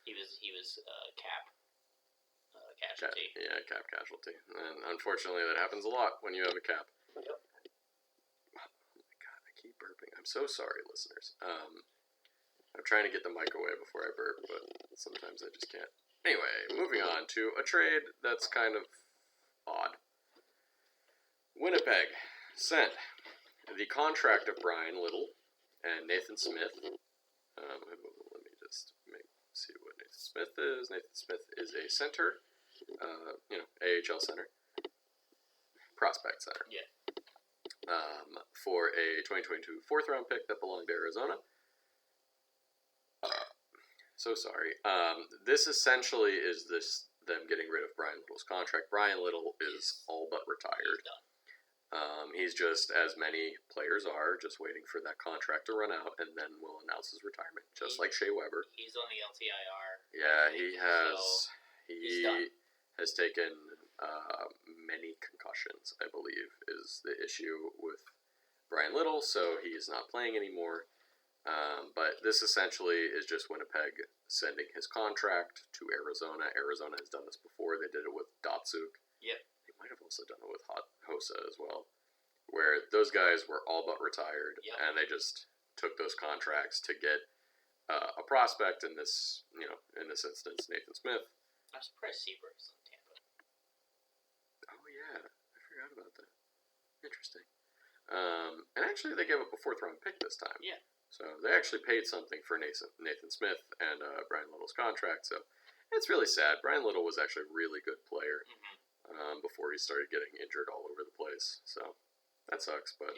He was cap casualty. Cap casualty. And unfortunately, that happens a lot when you have a cap. Yep. Oh my god, I keep burping. I'm so sorry, listeners. I'm trying to get the mic away before I burp, but sometimes I just can't. Anyway, moving on to a trade that's kind of odd. Winnipeg sent the contract of Brian Little and Nathan Smith. Let me just see what Nathan Smith is. Nathan Smith is a center, AHL center, prospect center. Yeah. For a 2022 4th-round pick that belonged to Arizona. So sorry. This essentially is them getting rid of Brian Little's contract. Brian Little is all but retired. He's just, as many players are, just waiting for that contract to run out, and then will announce his retirement, just like Shea Weber. He's on the LTIR. Yeah, he has. So he has taken many concussions, I believe, is the issue with Brian Little, so he is not playing anymore. But this essentially is just Winnipeg sending his contract to Arizona. Arizona has done this before. They did it with Datsuk. Yep. They might have also done it with Hossa as well, where those guys were all but retired, and they just took those contracts to get a prospect in this instance, Nathan Smith. I'm surprised Seabrook's in Tampa. Oh yeah, I forgot about that. Interesting. And actually, they gave up a 4th-round pick this time. Yeah. So they actually paid something for Nathan Smith and Brian Little's contract. So it's really sad. Brian Little was actually a really good player before he started getting injured all over the place. So that sucks, but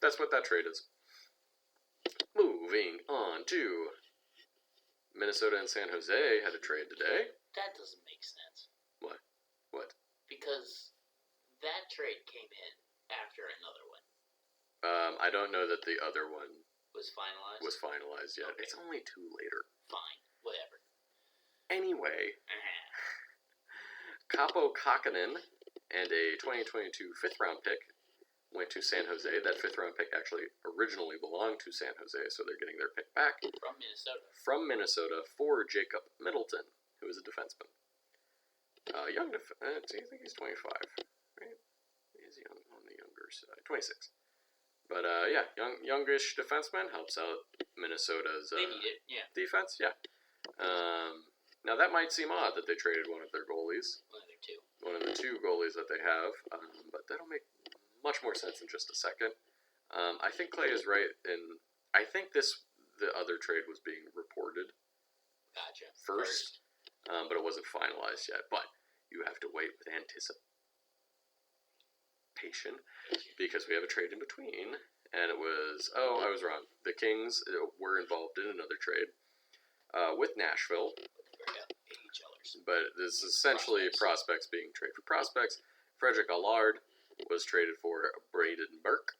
that's what that trade is. Moving on to Minnesota and San Jose had a trade today. That doesn't make sense. What? Because that trade came in after another one. I don't know that the other one was finalized yet. Okay. It's only 2 later. Fine. Whatever. Anyway, Kaapo Kähkönen and a 2022 5th-round pick went to San Jose. That 5th-round pick actually originally belonged to San Jose, so they're getting their pick back. From Minnesota for Jacob Middleton, who is a defenseman. Do you think he's 25? Right? He's young, on the younger side. 26. But, youngish defenseman helps out Minnesota's defense. Yeah. Now, that might seem odd that they traded one of their goalies. One of the 2 goalies that they have. But that'll make much more sense in just a second. I think Clay is right, and I think the other trade was being reported Gotcha. first. But it wasn't finalized yet. But you have to wait with anticipation because we have a trade in between, and it was I was wrong. The Kings were involved in another trade with Nashville, but this is essentially prospects being traded for prospects. Frederick Allard was traded for Braden Burke.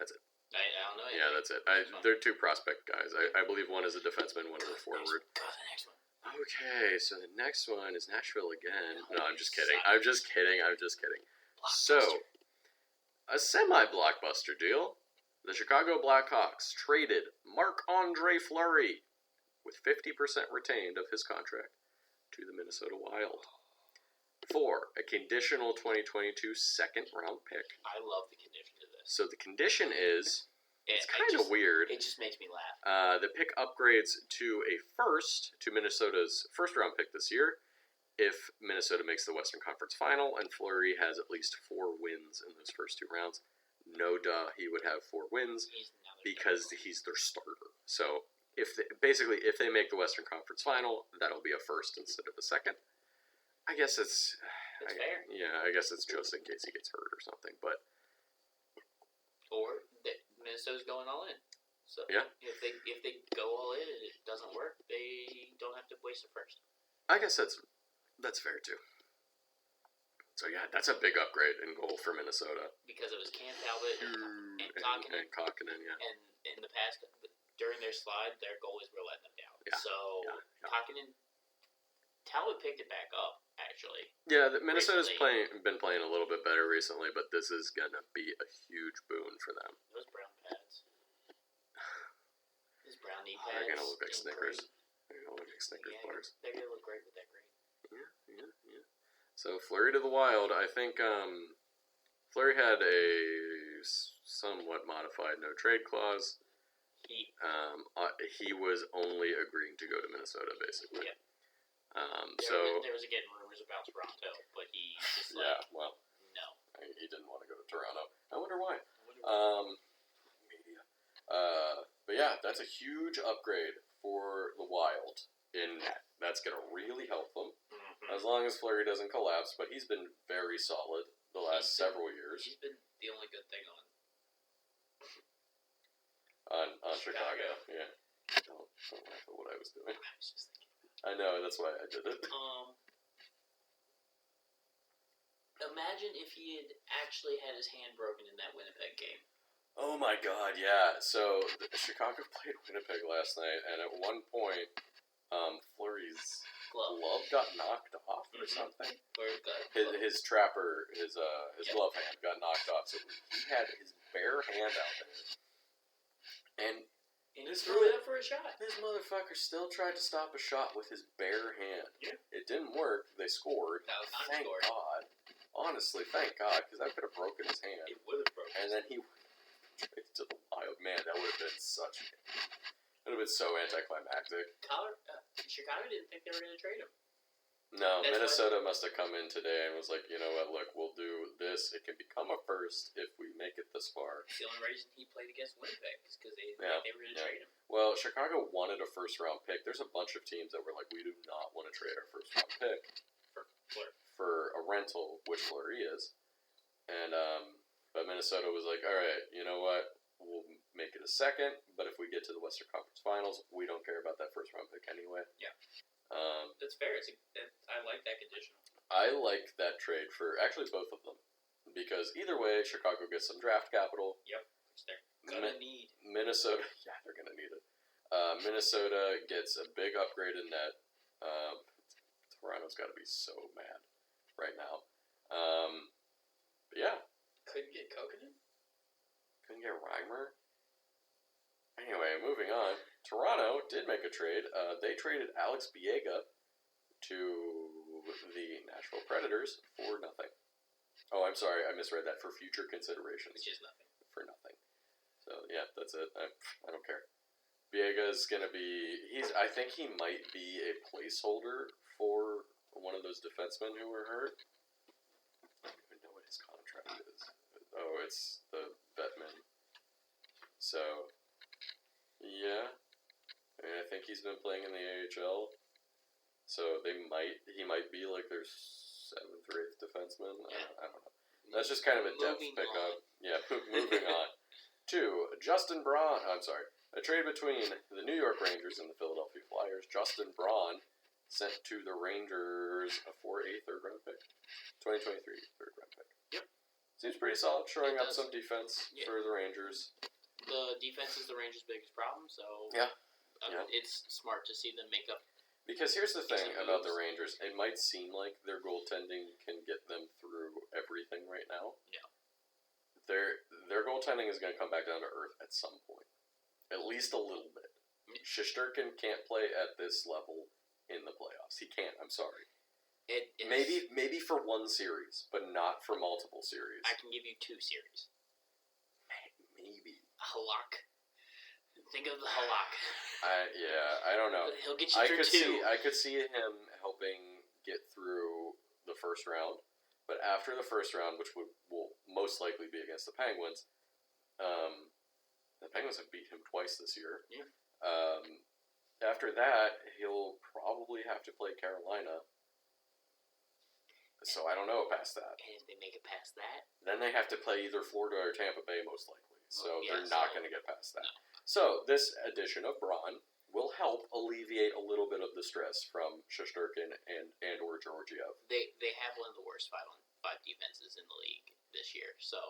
That's it. I don't know. Yeah, that's it. They're two prospect guys. I believe one is a defenseman, one is a forward. Go to the next one. Okay, so the next one is Nashville again. No, I'm just kidding. I'm just kidding. So, a semi-blockbuster deal. The Chicago Blackhawks traded Marc-Andre Fleury with 50% retained of his contract to the Minnesota Wild for a conditional 2022 second-round pick. I love the condition of this. So the condition is... It's kind of weird. It just makes me laugh. The pick upgrades to a first to Minnesota's first-round pick this year if Minnesota makes the Western Conference Final and Fleury has at least 4 wins in those first 2 rounds. No duh, he would have 4 wins because he's their starter. So if they make the Western Conference Final, that'll be a first instead of a second. I guess it's fair. Yeah, I guess it's just in case he gets hurt or something, but. Or Minnesota's going all in. So yeah. If they go all in and it doesn't work, they don't have to waste a first. I guess that's fair too. So yeah, that's a big upgrade in goal for Minnesota. Because it was Cam Talbot and Kokkonen. And Kokkonen, yeah. And in the past, during their slide, their goalies were letting them down. Yeah. So Kokkonen, Talbot picked it back up. Actually, yeah, Minnesota's been playing a little bit better recently, but this is gonna be a huge boon for them. Those brown pads, those brown knee pads, they're gonna look like Snickers. They're gonna look like Snickers bars. They're gonna look great with that green. Yeah. So Fleury to the Wild. I think Fleury had a somewhat modified no trade clause. He was only agreeing to go to Minnesota, basically. Yeah. There was again rumors about Toronto, but he just no. He didn't want to go to Toronto. I wonder why. Media. But yeah, that's a huge upgrade for the Wild in net. That's going to really help them as long as Fleury doesn't collapse. But he's been very solid the last several years. He's been the only good thing on Chicago. Yeah. Don't laugh at what I was doing. I was just thinking. I know, that's why I did it. Imagine if he had actually had his hand broken in that Winnipeg game. Oh my god, yeah. So, Chicago played Winnipeg last night, and at one point, Fleury's glove got knocked off or something. His trapper, his glove hand got knocked off, so he had his bare hand out there. And he threw it up for a shot. This motherfucker still tried to stop a shot with his bare hand. Yeah. It didn't work. They scored. Thank God. Honestly, thank God, because that could have broken his hand. It would have broken. And then he went to the Wild. Man, that would have been such. It would have been so anticlimactic. Chicago didn't think they were going to trade him. No, Minnesota must have come in today and was like, you know what, look, we'll do this. It can become a first if we make it this far. The only reason he played against Winnipeg is because they were going to trade him. Well, Chicago wanted a first-round pick. There's a bunch of teams that were like, we do not want to trade our first-round pick for a rental, which Fleury is. And but Minnesota was like, all right, you know what, we'll make it a second, but if we get to the Western Conference Finals, we don't care about that first-round pick anyway. Yeah. That's fair. I like that conditional. I like that trade for actually both of them because either way, Chicago gets some draft capital. Yep, which they're gonna need. Minnesota, yeah, they're gonna need it. Minnesota gets a big upgrade in net. Toronto's got to be so mad right now. But yeah, couldn't get Kokkonen. Couldn't get Reimer. Anyway, moving on. Toronto did make a trade. They traded Alex Biega to the Nashville Predators for nothing. Oh, I'm sorry. I misread that. For future considerations. Which is nothing. For nothing. So, yeah, that's it. I don't care. Biega's going to be... I think he might be a placeholder for one of those defensemen who were hurt. I don't even know what his contract is. Oh, it's the Bettman So, yeah. I think he's been playing in the AHL. So he might be like their 7th or 8th defenseman. Yeah. I don't know. That's just kind of a depth pickup. Yeah, moving on. To Justin Braun. I'm sorry. A trade between the New York Rangers and the Philadelphia Flyers. Justin Braun sent to the Rangers a 4A third-round pick. 2023 third-round pick. Yep. Seems pretty solid, shoring up some defense for the Rangers. The defense is the Rangers' biggest problem, so it's smart to see them make up. Because here's the thing about the Rangers. It might seem like their goaltending can get them through everything right now. Yeah. Their goaltending is going to come back down to earth at some point. At least a little bit. Shesterkin can't play at this level in the playoffs. He can't. I'm sorry. Maybe for one series, but not for multiple series. I can give you 2 series. Maybe. Halak. Think of the Halak. I don't know. He'll get you through 2. I could see him helping get through the first round, but after the first round, which will most likely be against the Penguins, the Penguins have beat him twice this year. Yeah. After that, he'll probably have to play Carolina. So I don't know past that. And if they make it past that, then they have to play either Florida or Tampa Bay, most likely. So they're not going to get past that. No. So this addition of Braun will help alleviate a little bit of the stress from Shesterkin and or Georgiev. They have one of the worst 5-on-5 defenses in the league this year. So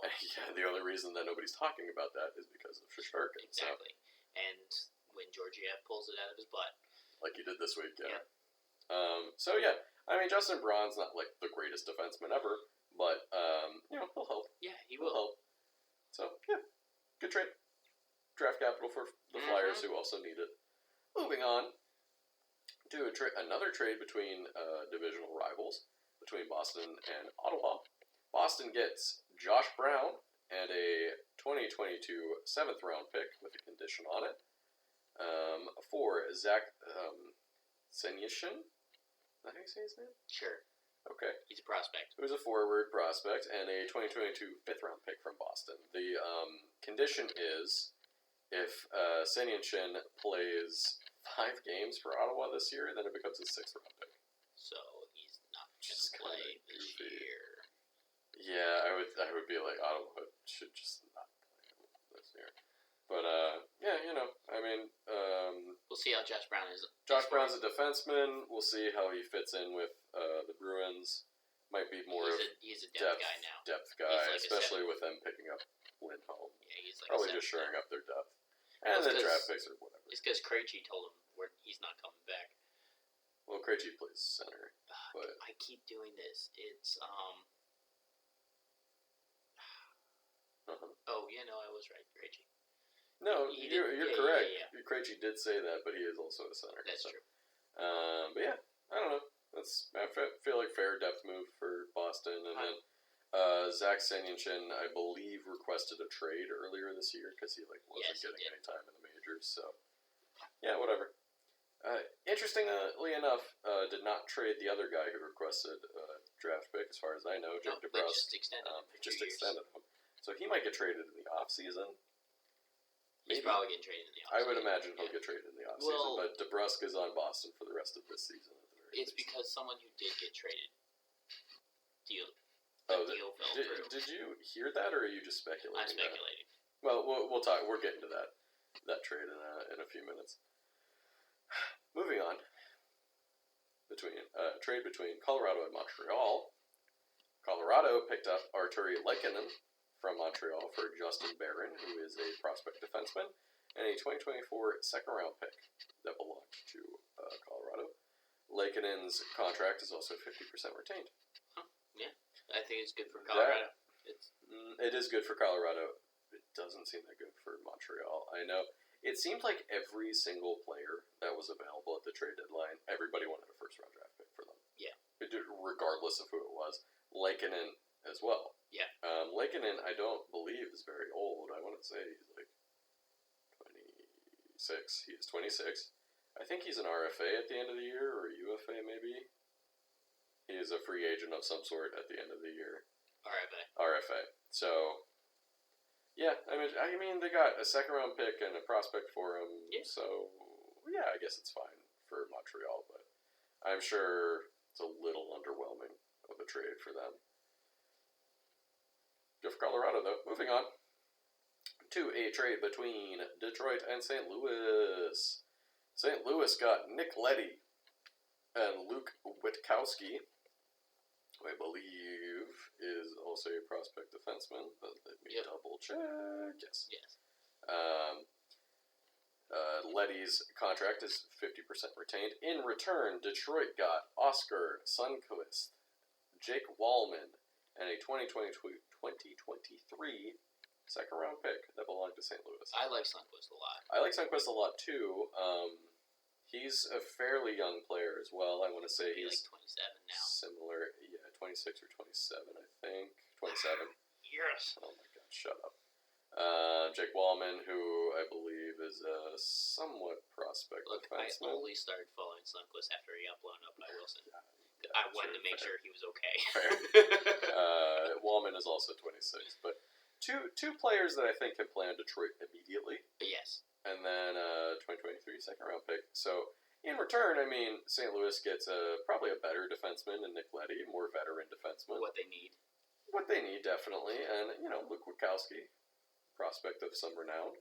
the only reason that nobody's talking about that is because of Shesterkin. Exactly. So. And when Georgiev pulls it out of his butt, like he did this week, yeah. So yeah, I mean Justin Braun's not like the greatest defenseman ever, but he'll help. Yeah, he will help. So yeah, good trade. Draft capital for the Flyers, who also need it. Moving on to another trade between divisional rivals, between Boston and Ottawa. Boston gets Josh Brown and a 2022 7th-round pick with a condition on it for Zach Senyshyn. Is that how you say his name? Sure. Okay. He's a prospect. Who's a forward prospect and a 2022 5th-round pick from Boston. The condition is if Senyshyn plays 5 games for Ottawa this year, then it becomes his 6th-round pick. So he's not going to play this year. Yeah, I would be like Ottawa should just not play him this year. But I mean, we'll see how Josh Brown is. Josh Brown's a defenseman. We'll see how he fits in with the Bruins. Might be more he's a depth guy now. Depth guy, like especially with them picking up Lindholm. Yeah, he's like probably just shoring up their depth. And the draft picks or whatever. It's because Krejci told him he's not coming back. Well, Krejci plays center. But I keep doing this. It's Oh yeah, no, I was right, Krejci. No, you're correct. Yeah. Krejci did say that, but he is also a center. That's true. But yeah, I don't know. I feel like fair depth move for Boston, and then Zach Senyshyn, I believe, requested a trade earlier this year because he wasn't getting any time in the majors. So yeah, whatever. Interestingly enough, did not trade the other guy who requested a draft pick, as far as I know, Jake DeBrusk. Just extended him. So he might get traded in the off season. He's probably getting traded in the offseason. I would imagine he'll get traded in the offseason, but DeBrusk is on Boston for the rest of this season. It's because someone who did get traded deal fell through. Did you hear that, or are you just speculating? I'm speculating. Well, we'll talk. We're getting to that trade in a few minutes. Moving on. Trade between Colorado and Montreal. Colorado picked up Artturi Lehkonen from Montreal for Justin Barron, who is a prospect defenseman, and a 2024 second-round pick that belonged to Colorado. Lehkonen's contract is also 50% retained. Yeah, I think it's good for Colorado. It is good for Colorado. It doesn't seem that good for Montreal. I know. It seemed like every single player that was available at the trade deadline, everybody wanted a first-round draft pick for them. Yeah. Regardless of who it was. Lehkonen as well. Yeah. Lehkonen, I don't believe, is very old. I want to say he's like 26. He is 26. I think he's an RFA at the end of the year, or a UFA maybe. He is a free agent of some sort at the end of the year. RFA. RFA. So, Yeah, I mean, they got a second-round pick and a prospect for him, Yeah. so yeah, I guess it's fine for Montreal, but I'm sure it's a little underwhelming of a trade for them. Good for Colorado, though. Moving on to a trade between Detroit and St. Louis. St. Louis got Nick Leddy and Luke Witkowski, who I believe is also a prospect defenseman, but let me double check. Yes. Leddy's contract is 50% retained. In return, Detroit got Oscar Sundqvist, Jake Wallman, and a 2023 second-round pick that belonged to St. Louis. I like Sundqvist a lot. I like Sundqvist a lot, too. He's a fairly young player as well. I want to say he's like 27 now. Similar, 26 or 27, I think. 27. Yes. Oh my god, shut up. Jake Wallman, who I believe is a somewhat prospect defenseman. I only started following Sundqvist after he got blown up by Wilson. I wanted to make sure he was okay. Fair. Wallman is also 26, but two players that I think can play on Detroit immediately. Yes. And then 2023 second-round pick. So, in return, I mean, St. Louis gets probably a better defenseman in Nick Leddy, a more veteran defenseman. What they need. What they need, definitely. And, Luke Witkowski, prospect of some renown.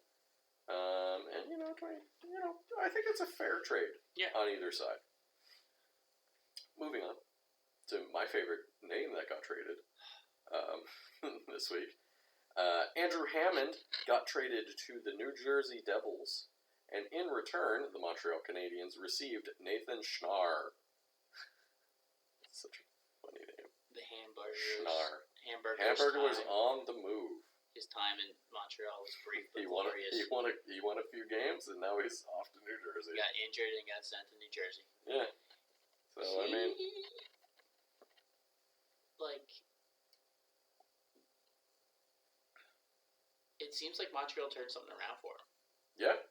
And, I think it's a fair trade on either side. Moving on to my favorite name that got traded this week. Andrew Hammond got traded to the New Jersey Devils, and in return, the Montreal Canadiens received Nathan Schnarr. Such a funny name. The Hamburger. Schnarr. Hamburger was on the move. His time in Montreal was brief but He glorious. won a few games, and now he's off to New Jersey. He got injured and got sent to New Jersey. Yeah. So, I mean... It seems like Montreal turned something around for him. Yeah.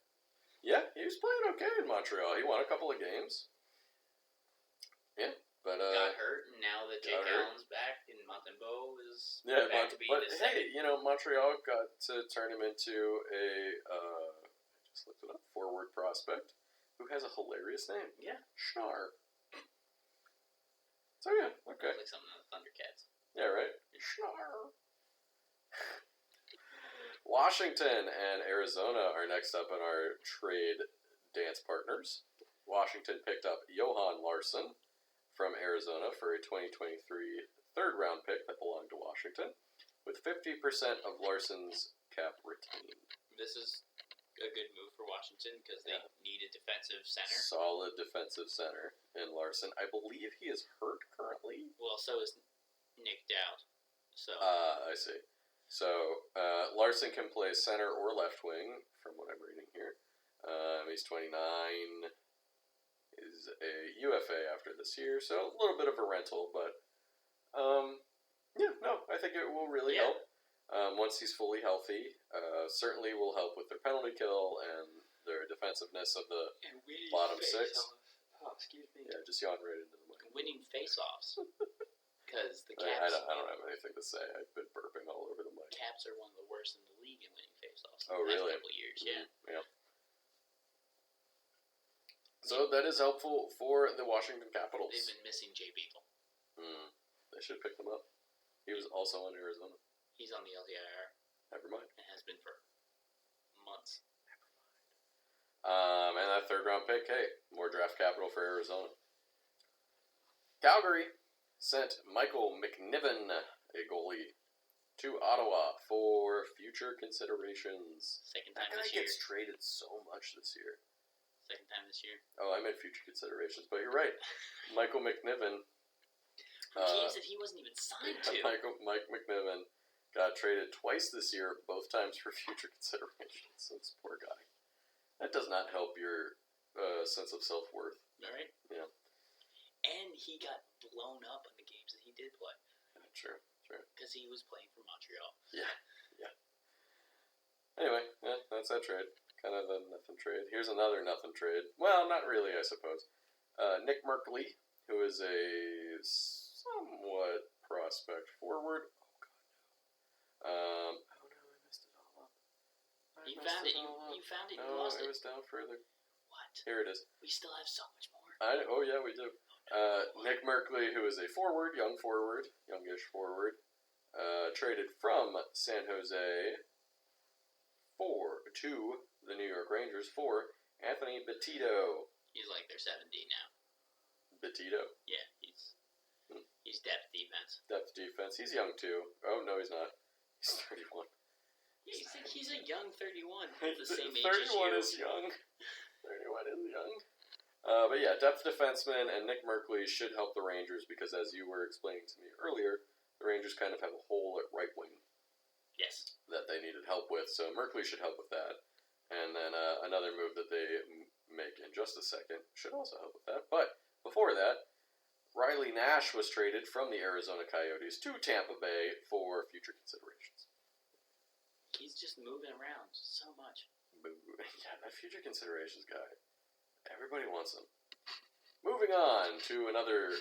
Yeah, he was playing okay in Montreal. He won a couple of games. Yeah, but... got hurt, and now that Jake Allen's back, and Montembeault is back to being but the hey, second. Montreal got to turn him into a, I just looked it up, forward prospect, who has a hilarious name. Yeah. Schnarr. So yeah, okay. Like something on the Thundercats. Yeah, right? Schnarr. Washington and Arizona are next up in our trade dance partners. Washington picked up Johan Larsson from Arizona for a 2023 third-round pick that belonged to Washington, with 50% of Larsson's cap retained. This is a good move for Washington because they need a defensive center. Solid defensive center in Larsson. I believe he is hurt currently. Well, so is Nick Dowd. So. I see. So, Larsson can play center or left wing, from what I'm reading here. He's 29, is a UFA after this year, so a little bit of a rental, but, I think it will really help. Once he's fully healthy, certainly will help with their penalty kill and their defensiveness of the bottom six. Oh, excuse me. Yeah, just yawn right into the mic. Winning face-offs. Because the Caps... I don't have anything to say. I've been burping all over the mic. Caps are one of the worst in the league in winning face-offs. Oh, really? Last couple of years, yeah. So that is helpful for the Washington Capitals. They've been missing Jay Beagle. They should pick them up. He was also on Arizona. He's on the LTIR. Never mind. And has been for months. And that third round pick, hey, more draft capital for Arizona. Calgary sent Michael McNiven, a goalie, to Ottawa for future considerations. Second time this year. That guy gets traded so much this year. Second time this year. Oh, I meant future considerations, but you're right. Michael McNiven. Teams that he wasn't even signed to. Mike McNiven got traded twice this year, both times for future considerations. So this poor guy. That does not help your sense of self-worth. All right. Yeah. And he got blown up on the games that he did play. True. Because he was playing for Montreal. Yeah. Anyway, that's that trade. Kind of a nothing trade. Here's another nothing trade. Well, not really, I suppose. Nick Merkley, who is a somewhat prospect forward. Oh, God, no. I messed it all You found it. You found it. You lost it. It was down further. What? Here it is. We still have so much more. Oh yeah, we do. Nick Merkley, who is a youngish forward, traded from San Jose to the New York Rangers for Anthony Bitetto. He's like their 7D now. Bitetto? Yeah, he's depth defense. Depth defense. He's young too. Oh no, he's not. He's 31. He's a young 31. The same age 31 as you. is young. 31 is young. But yeah, depth defenseman and Nick Merkley should help the Rangers because, as you were explaining to me earlier, the Rangers kind of have a hole at right wing. Yes. That they needed help with, so Merkley should help with that. And then another move that they make in just a second should also help with that. But before that, Riley Nash was traded from the Arizona Coyotes to Tampa Bay for future considerations. He's just moving around so much. Yeah, that future considerations guy. Everybody wants him. Moving on to another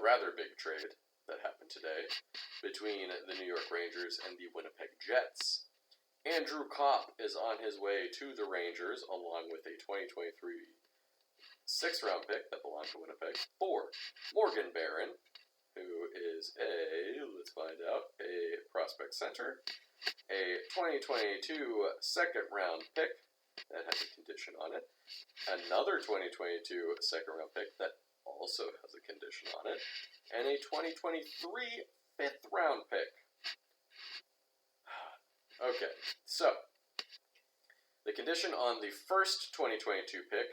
rather big trade that happened today between the New York Rangers and the Winnipeg Jets. Andrew Kopp is on his way to the Rangers along with a 2023 6th-round pick that belonged to Winnipeg for Morgan Barron, who is let's find out, a prospect center, a 2022 2nd-round pick that has a condition on it, another 2022 2nd-round pick that also has a condition on it, and a 2023 5th-round pick. Okay, so the condition on the first 2022 pick,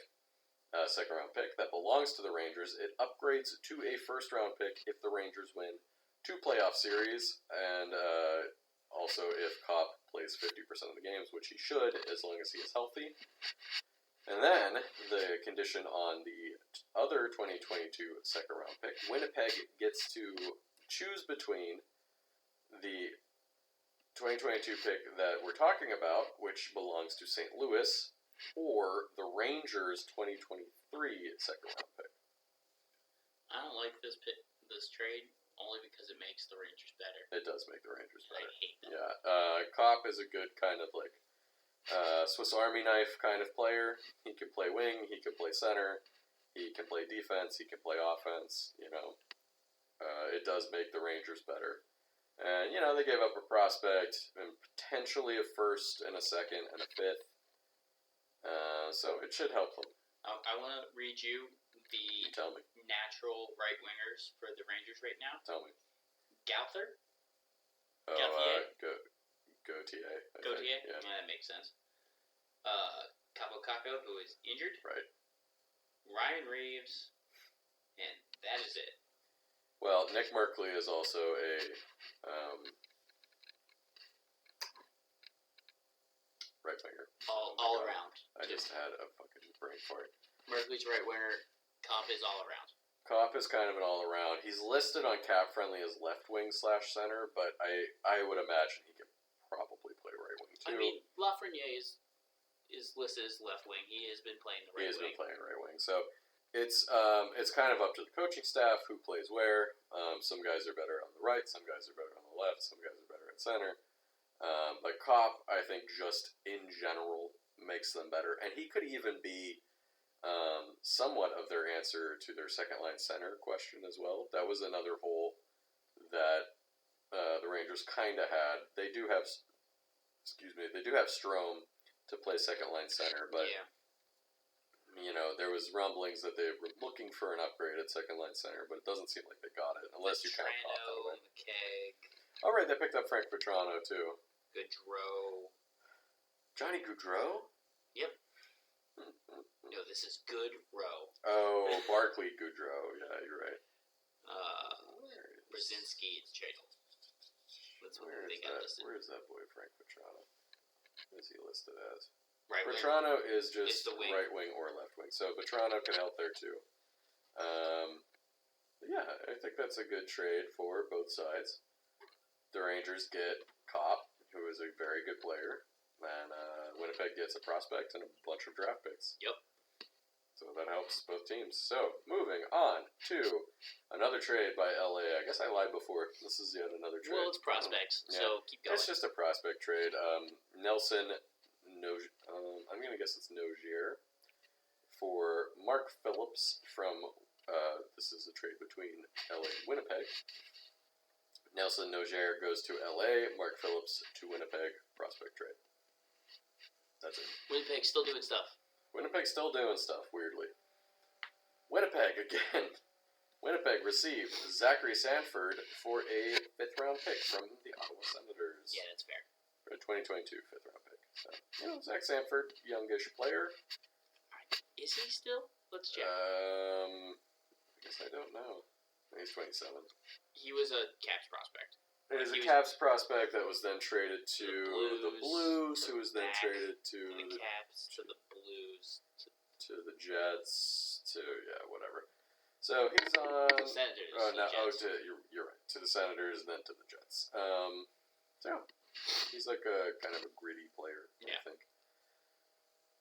2nd-round pick, that belongs to the Rangers, it upgrades to a 1st-round pick if the Rangers win 2 playoff series, and also if Kopp plays 50% of the games, which he should, as long as he is healthy. And then, the condition on the other 2022 2nd-round pick, Winnipeg gets to choose between the 2022 pick that we're talking about, which belongs to St. Louis, or the Rangers' 2023 2nd-round pick. I don't like this trade, only because it makes the Rangers better. It does make the Rangers better. I hate them. Yeah, Kopp is a good kind of like Swiss Army knife kind of player. He can play wing, he can play center, he can play defense, he can play offense, it does make the Rangers better. And, they gave up a prospect and potentially a 1st and a 2nd and a 5th. So it should help them. I want to read you the natural right wingers for the Rangers right now. Tell me. Gauthier. Gauthier. Gauthier? Yeah, that makes sense. Capo Caco, who is injured. Right. Ryan Reeves. And that is it. Well, Nick Merkley is also a right winger. All around. I just had a fucking brain fart. Merkley's right winger. Kopp is all around. Kopp is kind of an all around. He's listed on Cap Friendly as left wing / center, but I would imagine he could probably play right wing too. I mean, Lafreniere is listed as left wing. He has been playing the right wing. He has been playing right wing. So it's kind of up to the coaching staff who plays where. Some guys are better on the right, some guys are better on the left, some guys are better at center. But Kopp, I think, just in general makes them better. And he could even be somewhat of their answer to their second-line center question as well. That was another hole that the Rangers kind of had. They do have Strome to play second-line center, but there was rumblings that they were looking for an upgrade at second-line center, but it doesn't seem like they got it, unless you kind of thought that way. McKegg. Oh, right, they picked up Frank Petrano, too. Gaudreau. Johnny Gaudreau? Yep. No, this is Gaudreau. Oh, Barclay Gaudreau. Yeah, you're right. Brzezinski and Chadle. That's what they got listed. Where is that boy, Frank Petrano? What is he listed as? Right wing. Petrano is just the wing. Right wing or left wing. So Petrano can help there, too. Yeah, I think that's a good trade for both sides. The Rangers get Kopp, who is a very good player, and Winnipeg gets a prospect and a bunch of draft picks. Yep. So that helps both teams. So, moving on to another trade by LA. I guess I lied before. This is yet another trade. Well, it's prospects, so keep going. It's just a prospect trade. Nelson I'm going to guess it's Nogier, for Mark Phillips from, this is a trade between LA and Winnipeg. Nelson Nogier goes to LA, Mark Phillips to Winnipeg, prospect trade. That's it. Winnipeg's still doing stuff. Winnipeg's still doing stuff, weirdly. Winnipeg again. Winnipeg received Zachary Sanford for a 5th-round pick from the Ottawa Senators. Yeah, that's fair. For a 2022 5th-round pick. So, Zach Sanford, youngish player. Is he still? Let's check. I guess I don't know. He's 27. He was a Caps prospect. It is a Caps prospect that was then traded to the Blues, who was then traded to the Caps, to the Blues, to the Jets, to whatever. So he's on the Senators. You're right. To the Senators, then to the Jets. So he's like a kind of a gritty player, I think.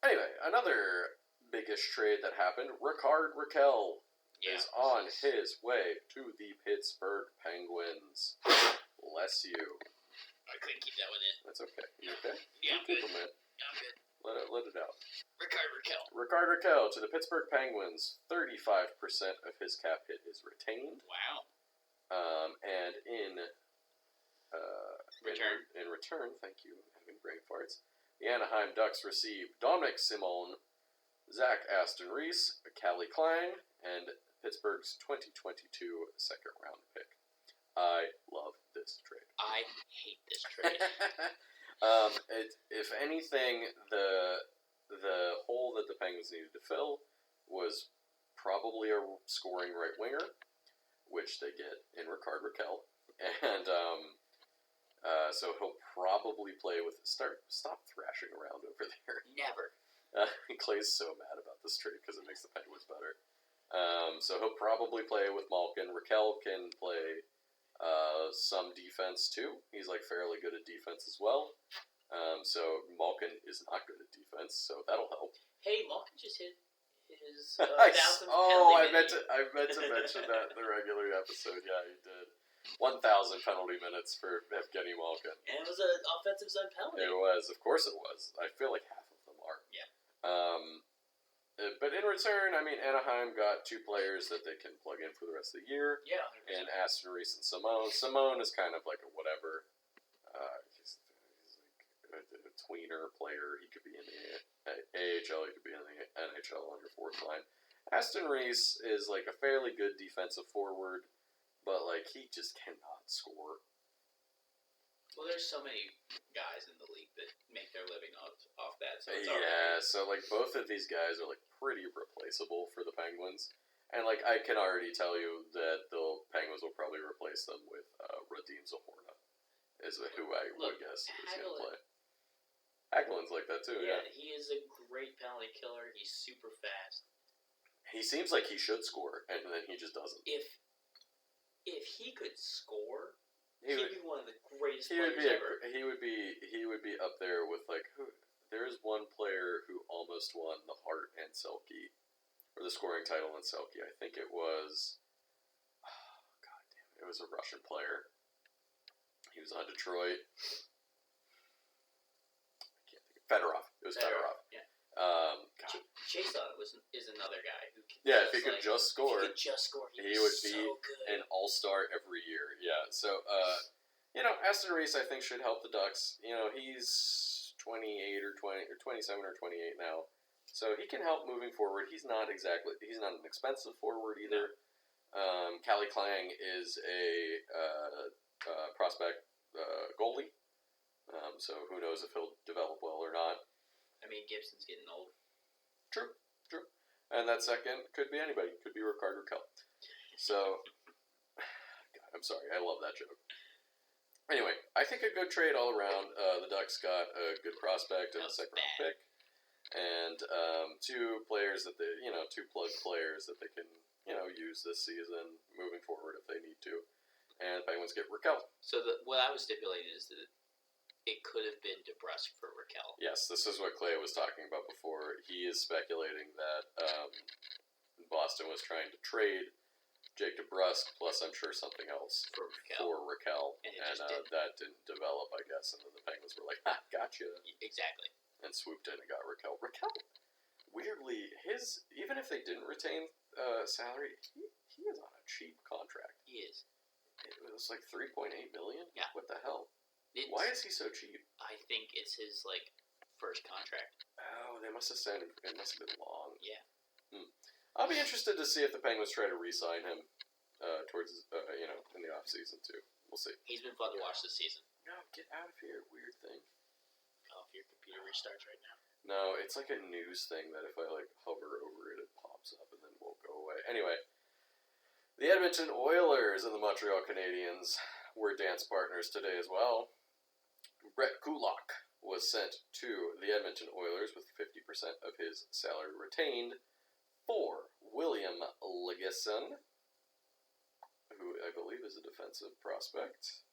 Anyway, another biggish trade that happened. Rickard Rakell is on his way to the Pittsburgh Penguins. Bless you. I couldn't keep that one in. That's okay. You okay? Yeah, I'm good. I'm good. Let it out. Rickard Rakell. Rickard Rakell to the Pittsburgh Penguins. 35% of his cap hit is retained. Wow. And in return, thank you, having brain farts, the Anaheim Ducks receive Dominic Simon, Zach Aston Reese, Callie Klang, and Pittsburgh's 2022 2nd-round pick. I love this trade. I hate this trade. If anything, the hole that the Penguins needed to fill was probably a scoring right winger, which they get in Rickard Rakell, and so he'll probably play with. Stop thrashing around over there. Never. Clay's so mad about this trade because it makes the Penguins better. So he'll probably play with Malkin. Rakell can play some defense too. He's fairly good at defense as well. So Malkin is not good at defense, so that'll help. Hey, Malkin just hit his I meant to mention that in the regular episode. Yeah, he did. 1,000 penalty minutes for Evgeny Malkin. And it was an offensive zone penalty. It was. Of course it was. I feel like half of them are. Yeah. But in return, Anaheim got 2 players that they can plug in for the rest of the year. Yeah, 100%. And Aston Reese and Simone. Simone is kind of like a whatever. He's like a tweener player. He could be in the AHL. He could be in the NHL on your 4th line. Aston Reese is like a fairly good defensive forward, but he just cannot score. Well, there's so many guys in the league that make their living off that. So it's so both of these guys are pretty replaceable for the Penguins, and I can already tell you that the Penguins will probably replace them with Radim Zohorna, is who I would guess is going to play. Hagelin's like that too. Yeah, he is a great penalty killer. He's super fast. He seems like he should score, and then he just doesn't. If he could score. He'd be one of the greatest players ever. He would be up there with who? There's one player who almost won the Hart and Selke, or the scoring title in Selke. I think it was. Oh, God damn it! It was a Russian player. He was on Detroit. I can't think of Fedorov. It was Fedorov. Yeah. God. Chasson is another guy who can. Yeah, if he could just score. He would be so good. An all-star every year. Yeah. So, Aston Reese I think should help the Ducks. He's 28 or 27 or 28 now, so he can help moving forward. He's not an expensive forward either. Callie Klang is a prospect goalie, so who knows if he'll develop well or not. Gibson's getting old. True. And that second could be anybody. Could be Rickard Rakell. So, God, I'm sorry. I love that joke. Anyway, I think a good trade all around. The Ducks got a good prospect and a 2nd-round pick. And 2 players that they, 2 plug players that they can, use this season moving forward if they need to. And the Penguins get Rakell. So what I was stipulating is that it could have been DeBrusk for Rakell. Yes, this is what Clay was talking about before. He is speculating that Boston was trying to trade Jake DeBrusk plus I'm sure something else for Rakell. And that didn't develop, I guess. And then the Penguins were like, gotcha. Exactly. and swooped in and got Raquel. Raquel, weirdly, even if they didn't retain salary, he is on a cheap contract. He is. It was like $3.8 million. Yeah. What the hell? It's, Why is he so cheap? I think it's his first contract. Oh, they must have said it must have been long. Yeah. I'll be interested to see if the Penguins try to re-sign him towards in the off season too. We'll see. He's been fun to watch this season. No, get out of here, weird thing. Oh, if your computer restarts right now. No, it's like a news thing that if I hover over it, it pops up and then won't go away. Anyway, the Edmonton Oilers and the Montreal Canadiens were dance partners today as well. Brett Kulak was sent to the Edmonton Oilers with 50% of his salary retained for William Ligeson, who I believe is a defensive prospect.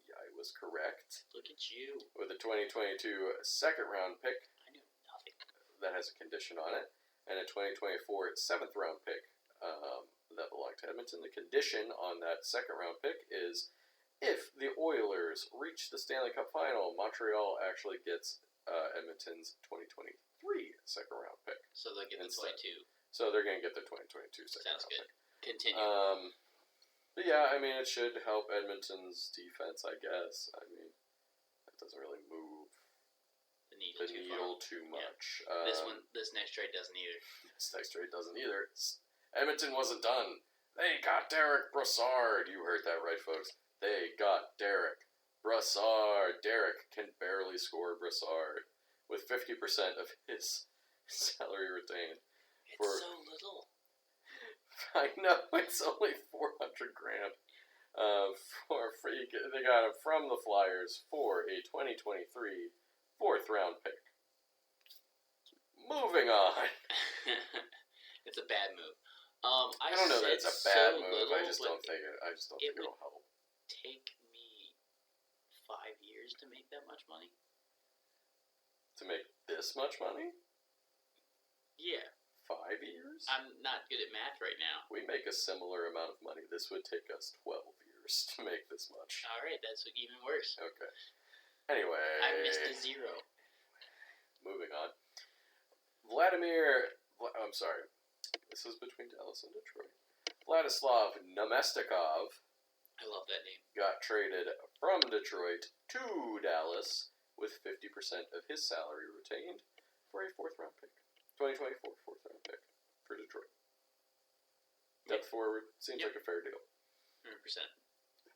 Yeah, I was correct. Look at you. With a 2022 second-round pick I knew nothing. that has a condition on it, and a 2024 seventh-round pick that belonged to Edmonton. The condition on that second-round pick is if the Oilers reach the Stanley Cup Final, Montreal actually gets Edmonton's 2023 second-round pick. So they'll get the Instead. 22. So they're going to get their 2022 second-round Sounds good. pick. Continue. But yeah, I mean, it should help Edmonton's defense, I guess. I mean, it doesn't really move the needle too Yeah. much. This next trade doesn't either. This next trade doesn't either. Edmonton wasn't done. They got Derek Brassard. You heard that right, folks. They got Derek Brassard. Derek can barely score Brassard with 50% of his salary retained. It's so little. I know, it's only $400,000. They got him from the Flyers for a 2023 fourth-round pick. Moving on. It's a bad move. I don't know that it's a bad move. I just don't think it'll help. Take me 5 years to make that much money. To make this much money? Yeah. 5 years? I'm not good at math right now. We make a similar amount of money. This would take us 12 years to make this much. All right, that's even worse. Okay. Anyway. I missed a zero. Moving on. I'm sorry. This is between Dallas and Detroit. Vladislav Namestnikov I love that name. got traded from Detroit to Dallas with 50% of his salary retained for a fourth-round pick. 2024 fourth-round pick for Detroit. Depth forward seems like a fair deal. 100%.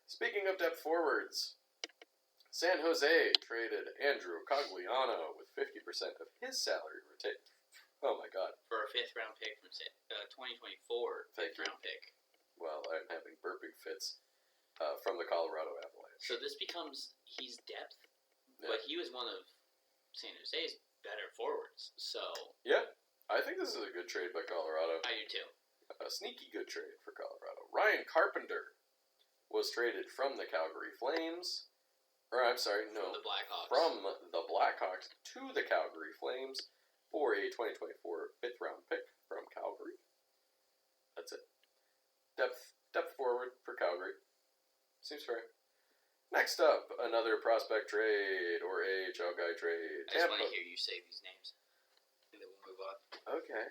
Speaking of depth forwards, San Jose traded Andrew Cogliano with 50% of his salary retained. Oh my god. For a fifth-round pick from 2024 Thank you. fifth-round pick. Well, I'm having burping fits from the Colorado Avalanche. So this becomes, he's depth, Yeah. but he was one of San Jose's better forwards. So Yeah, I think this is a good trade by Colorado. I do too. A sneaky good trade for Colorado. Ryan Carpenter was traded from the Calgary Flames. Or, I'm sorry, no. From the Blackhawks. From the Blackhawks to the Calgary Flames for a 2024 fifth-round pick from Calgary. That's it. Depth forward for Calgary. Seems fair. Next up, another prospect trade or AHL guy trade. I just want to hear you say these names. And then we'll move on. Okay.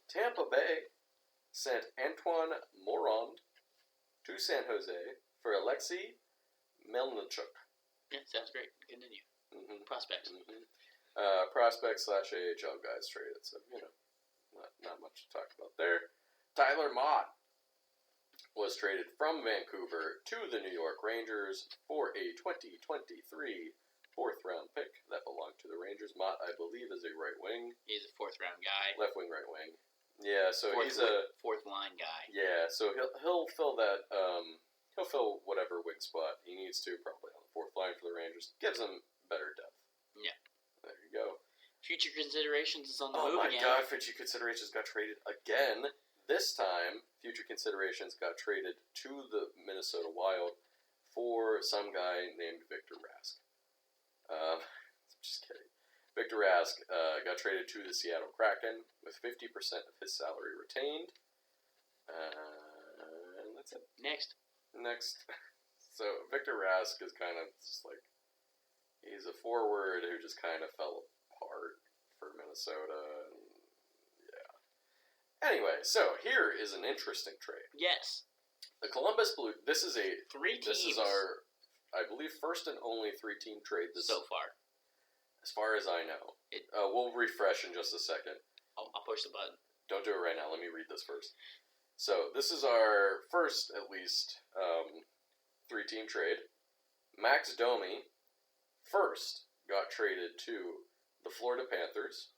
Tampa Bay sent Antoine Morand to San Jose for Alexei Melnichuk. Yeah, sounds great. Continue. Mm-hmm. Prospects. Mm-hmm. Prospect / AHL guys traded, so, not much to talk about there. Tyler Mott was traded from Vancouver to the New York Rangers for a 2023 fourth-round pick that belonged to the Rangers. Mott, I believe, is a right wing. He's a fourth-round guy. Left wing, right wing. Yeah, so he's a fourth-line guy. Yeah, so he'll fill that. He'll fill whatever wing spot he needs to, probably on the fourth line for the Rangers. Gives him better depth. Yeah. There you go. Future Considerations is on the Oh move my again. god, Future Considerations got traded again. This time, Future Considerations got traded to the Minnesota Wild for some guy named Victor Rask. Just kidding. Victor Rask got traded to the Seattle Kraken with 50% of his salary retained. And that's it. Next. So, Victor Rask is kind of just like, he's a forward who just kind of fell apart for Minnesota. And, yeah. Anyway, so here is an interesting trade. Yes. The Columbus Blue. This is 3 teams. This is our, I believe, first and only 3-team trade so far. As far as I know. We'll refresh in just a second. I'll push the button. Don't do it right now. Let me read this first. So this is our first, at least, 3-team trade. Max Domi first got traded to the Florida Panthers.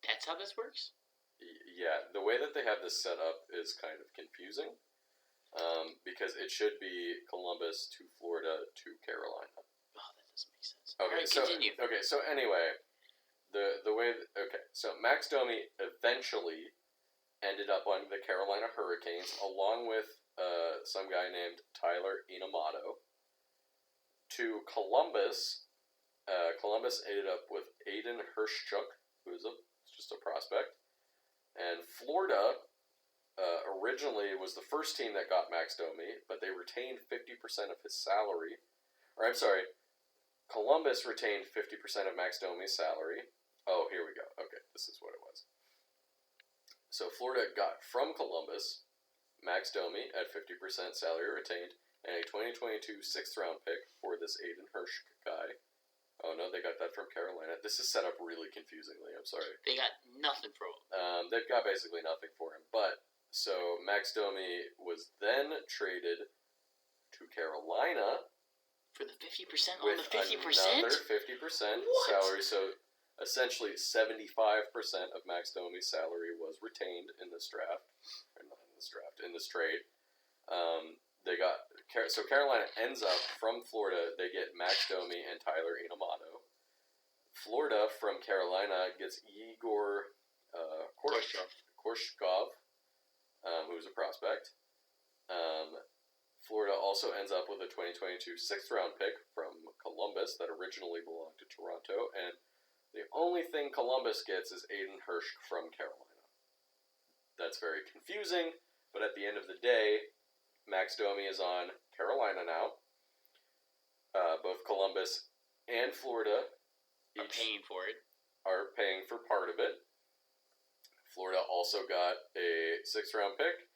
That's how this works? Yeah, the way that they have this set up is kind of confusing. Because it should be Columbus to Florida to Carolina. Oh, that doesn't make sense. Okay, All right, so continue. so anyway, the way so Max Domi eventually ended up on the Carolina Hurricanes along with some guy named Tyler Inamato. To Columbus, Columbus ended up with Aiden Hirschchuk, who's just a prospect, and Florida originally was the first team that got Max Domi, but they retained 50% of his salary. Or I'm sorry, Columbus retained 50% of Max Domi's salary. Oh, here we go. Okay, this is what it was. So Florida got from Columbus Max Domi at 50% salary retained and a 2022 6th-round pick for this Aiden Hirsch guy. Oh no, they got that from Carolina. This is set up really confusingly. I'm sorry. They got nothing for him. They've got basically nothing for him. But so Max Domi was then traded to Carolina for the 50% with on the 50%. Another 50% salary. So essentially, 75% of Max Domi's salary was retained in this draft, or not in this draft, in this trade. They got so Carolina ends up from Florida. They get Max Domi and Tyler Inamato. Florida from Carolina gets Igor Korshkov, who's a prospect. Florida also ends up with a 2022 6th-round pick from Columbus that originally belonged to Toronto, and the only thing Columbus gets is Aiden Hirsch from Carolina. That's very confusing, but at the end of the day, Max Domi is on Carolina now. Both Columbus and Florida are paying for it. Are paying for part of it. Florida also got a 6th-round pick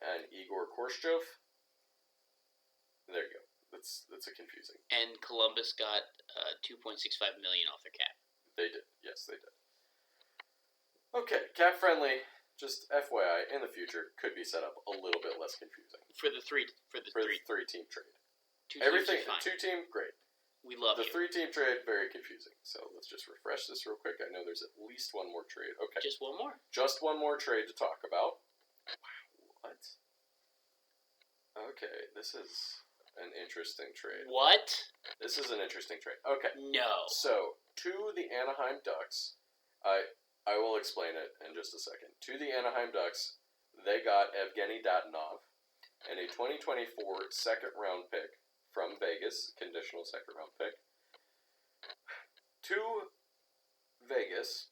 and Igor Korshkov. There you go. That's a confusing. And Columbus got $2.65 million off their cap. They did. Yes, they did. Okay, cap friendly. Just FYI, in the future, could be set up a little bit less confusing. For the three-team trade. Everything. Two-team, great. We love the 3-team trade, very confusing. So let's just refresh this real quick. I know there's at least one more trade. Okay. Just one more. Just one more trade to talk about. Wow, what? Okay, this is an interesting trade. What? This is an interesting trade. Okay. No. So, to the Anaheim Ducks, I will explain it in just a second. To the Anaheim Ducks, they got Evgeny Dadonov and a 2024 2nd-round pick from Vegas, conditional 2nd-round pick. To Vegas,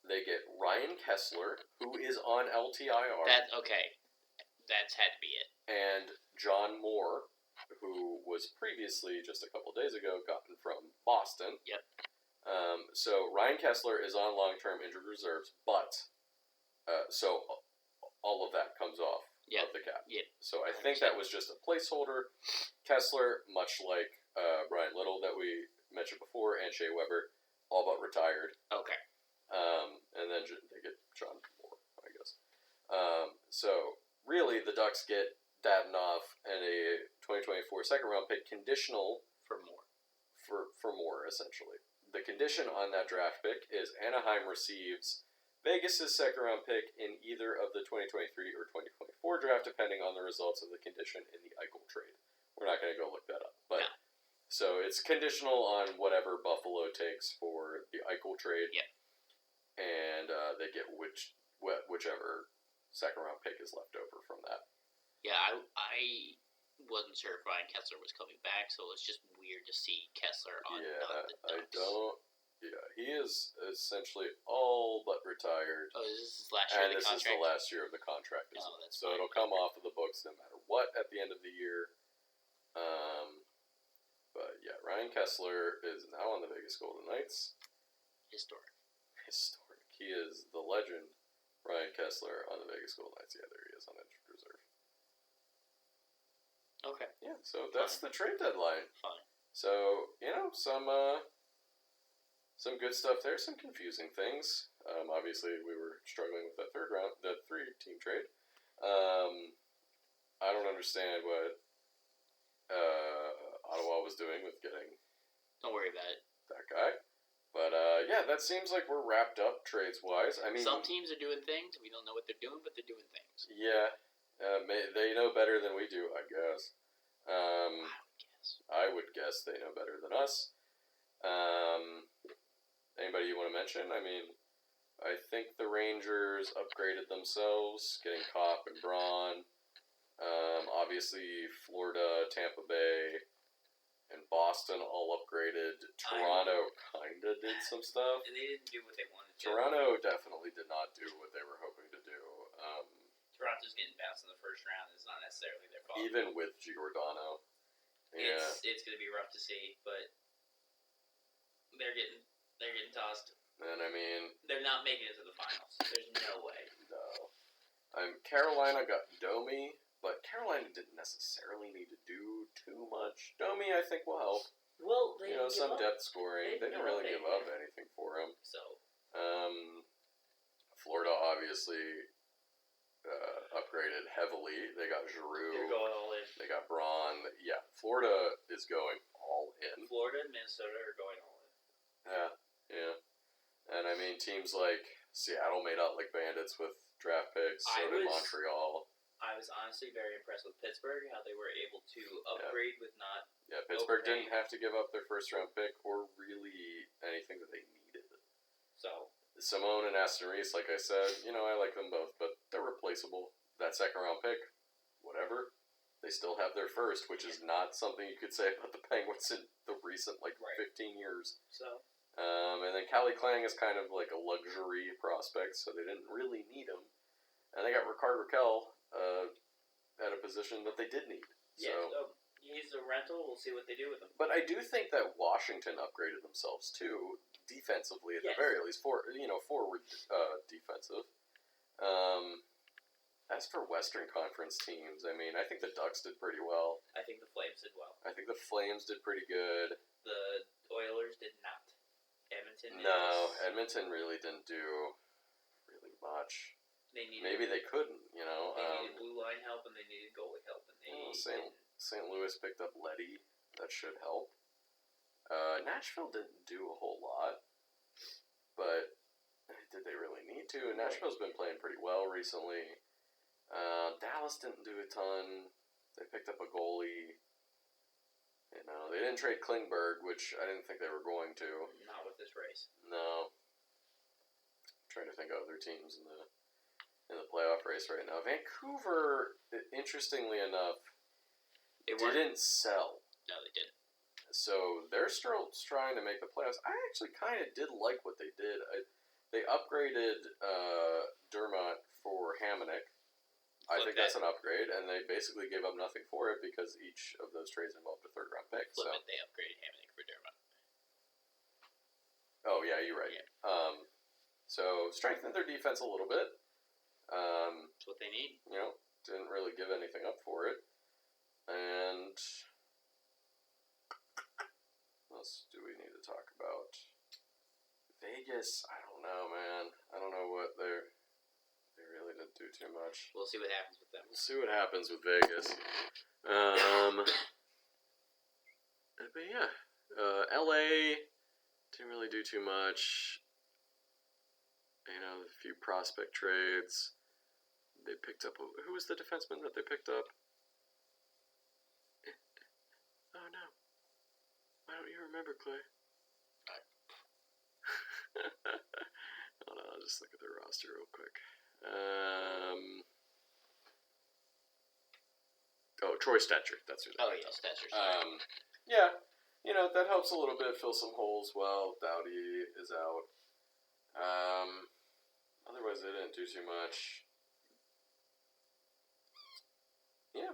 they get Ryan Kessler, who is on LTIR. That's had to be it. And John Moore, who was previously, just a couple days ago, gotten from Boston. Yep. So Ryan Kessler is on long-term injured reserves, but so all of that comes off of the cap. Yep. So I think that was just a placeholder. Kessler, much like Brian Little that we mentioned before, and Shea Weber, all but retired. Okay. And then they get John Moore, I guess. So really, the Ducks get Dadonov and a 2024 2nd-round pick conditional for more. For more, essentially. The condition on that draft pick is Anaheim receives Vegas' 2nd-round pick in either of the 2023 or 2024 draft, depending on the results of the condition in the Eichel trade. We're not going to go look that up. But no. So it's conditional on whatever Buffalo takes for the Eichel trade. Yep. And they get whichever 2nd-round pick is left over from that. Yeah, I wasn't sure if Ryan Kessler was coming back, so it's just weird to see Kessler on the Ducks. Yeah, he is essentially all but retired. Oh, is this his last year of the contract? And this is the last year of the contract. So it'll come off of the books no matter what at the end of the year. But yeah, Ryan Ryan Kessler is now on the Vegas Golden Knights. Historic. He is the legend, Ryan Kessler, on the Vegas Golden Knights. Yeah, there he is on injured reserve. Okay. Yeah, so that's the trade deadline. Fine. So, some good stuff there, some confusing things. Obviously, we were struggling with that the 3-team trade. I don't understand what Ottawa was doing with getting Don't worry about it. that guy. But, that seems like we're wrapped up trades-wise. I mean, some teams are doing things. We don't know what they're doing, but they're doing things. Yeah. They know better than we do, I guess. I would guess they know better than us. Anybody you want to mention? I mean, I think the Rangers upgraded themselves, getting Kopp and Braun. Obviously, Florida, Tampa Bay, and Boston all upgraded. Toronto kind of did some stuff. And they didn't do what they wanted to. Toronto definitely did not do what they were hoping to do. Toronto's getting bounced in the first round. It's not necessarily their fault. Even with Giordano. Yeah. It's going to be rough to see, but they're getting tossed. And I mean, they're not making it to the finals. There's no way. No. Carolina got Domi, but Carolina didn't necessarily need to do too much. Domi, I think, will help. Well, they some depth scoring. They didn't really give up anything for him. So, Florida obviously upgraded heavily. They got Giroux. They're going all in. They got Braun. Yeah, Florida is going all in. Florida and Minnesota are going all in. Yeah. And I mean, teams like Seattle made out like bandits with draft picks. So did Montreal. I was honestly very impressed with Pittsburgh, how they were able to upgrade with not. Yeah, Pittsburgh didn't have to give up their first round pick or really anything that they needed. So Simone and Aston Reese, like I said, I like them both, but they're replaceable. That second round pick, whatever, they still have their first, which is not something you could say about the Penguins in the recent 15 years. So. And then Calle Klang is kind of like a luxury prospect, so they didn't really need him. And they got Rickard Rakell at a position that they did need. Yeah, so he's a rental. We'll see what they do with him. But I do think that Washington upgraded themselves too, defensively at the very least, forward defensive. As for Western Conference teams, I mean, I think the Ducks did pretty well. I think the Flames did well. I think the Flames did pretty good. The Oilers did not. Edmonton really didn't do really much. Maybe they couldn't, They needed blue line help and they needed goalie help. And St. Louis picked up Leddy. That should help. Nashville didn't do a whole lot, but did they really need to? Nashville's been playing pretty well recently. Dallas didn't do a ton. They picked up a goalie. They didn't trade Klingberg, which I didn't think they were going to. Not with this race. No. I'm trying to think of other teams in the playoff race right now. Vancouver, interestingly enough, didn't sell. No, they didn't. So they're still trying to make the playoffs. I actually kind of did like what they did. They upgraded Dermott for Hamonic. I think that's an upgrade, and they basically gave up nothing for it because each of those trades involved a third-round pick. Flip it, they upgraded Hamonic for Dermott. Oh, yeah, you're right. Yeah. So strengthened their defense a little bit. That's what they need. Didn't really give anything up for it. And what else do we need to talk about? Vegas, I don't know, man. I don't know what they really didn't do too much. We'll see what happens with them. We'll see what happens with Vegas. But yeah, LA didn't really do too much. A few prospect trades. They picked up. Who was the defenseman that they picked up? Oh no! Why don't you remember, Clay? Hold on, I'll just look at their roster real quick. Troy Stetcher. That's who. Stetcher. Yeah, that helps a little bit fill some holes while Doughty is out. Otherwise, they didn't do too much. Yeah,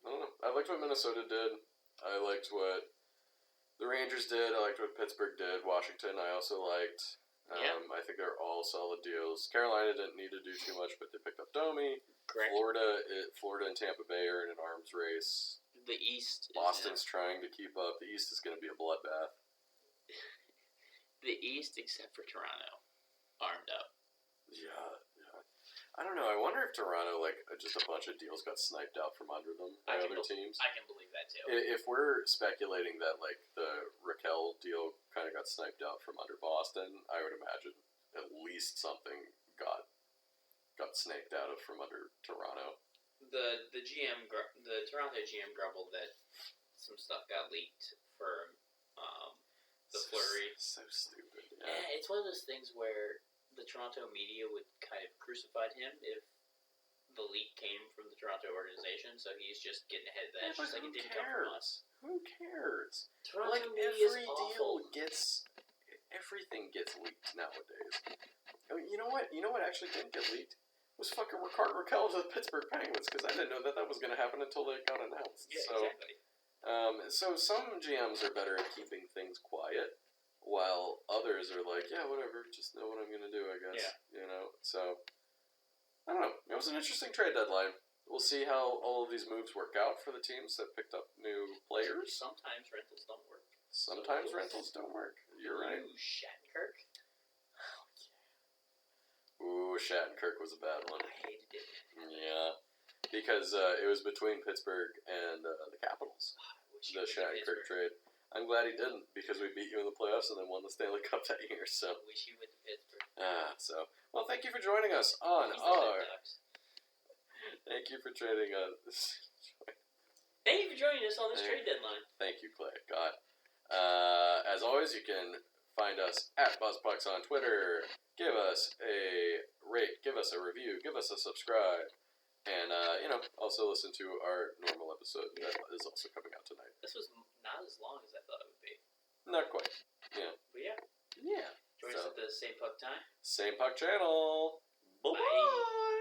I don't know. I liked what Minnesota did. I liked what The Rangers did. I liked what Pittsburgh did. Washington, I also liked. Yeah. I think they're all solid deals. Carolina didn't need to do too much, but they picked up Domi. Correct. Florida and Tampa Bay are in an arms race. The East. Boston's trying to keep up. The East is going to be a bloodbath. The East, except for Toronto, armed up. Yeah. I don't know. I wonder if Toronto, just a bunch of deals got sniped out from under them by other teams. I can believe that too. If we're speculating that the Raquel deal kind of got sniped out from under Boston, I would imagine at least something got snaked out of from under Toronto. The Toronto GM grumbled that some stuff got leaked for the Fleury. So stupid. Yeah. Yeah, it's one of those things where the Toronto media would kind of crucified him if the leak came from the Toronto organization, so he's just getting ahead of that. It's just like it didn't come from us. Who cares? Toronto media is awful. Everything gets leaked nowadays. Oh, you know what? You know what actually didn't get leaked? Was fucking Rickard Raquel to the Pittsburgh Penguins, because I didn't know that was going to happen until it got announced. Yeah, so, exactly. So some GMs are better at keeping things quiet, while others are like, yeah, whatever, just know what I'm going to do, I guess. Yeah. So, I don't know. It was an interesting trade deadline. We'll see how all of these moves work out for the teams that picked up new players. Sometimes rentals don't work. Sometimes rentals don't work. You're right. Ooh, Shattenkirk. Ooh, Shattenkirk was a bad one. I hated it. Yeah. Because it was between Pittsburgh and the Capitals. The Shattenkirk trade. I'm glad he didn't, because we beat you in the playoffs and then won the Stanley Cup that year. So. I wish he went to Pittsburgh. Well, thank you for joining us on our. Thank you for trading us. Thank you for joining us on this trade deadline. Thank you, Clay. God. As always, you can find us at BuzzPucks on Twitter. Give us a rate, give us a review, give us a subscribe. And, also listen to our normal episode that is also coming out tonight. This was not as long as I thought it would be. Not quite. Yeah. But yeah. Yeah. Join us at the same puck time. Same puck channel. Bye-bye. Bye.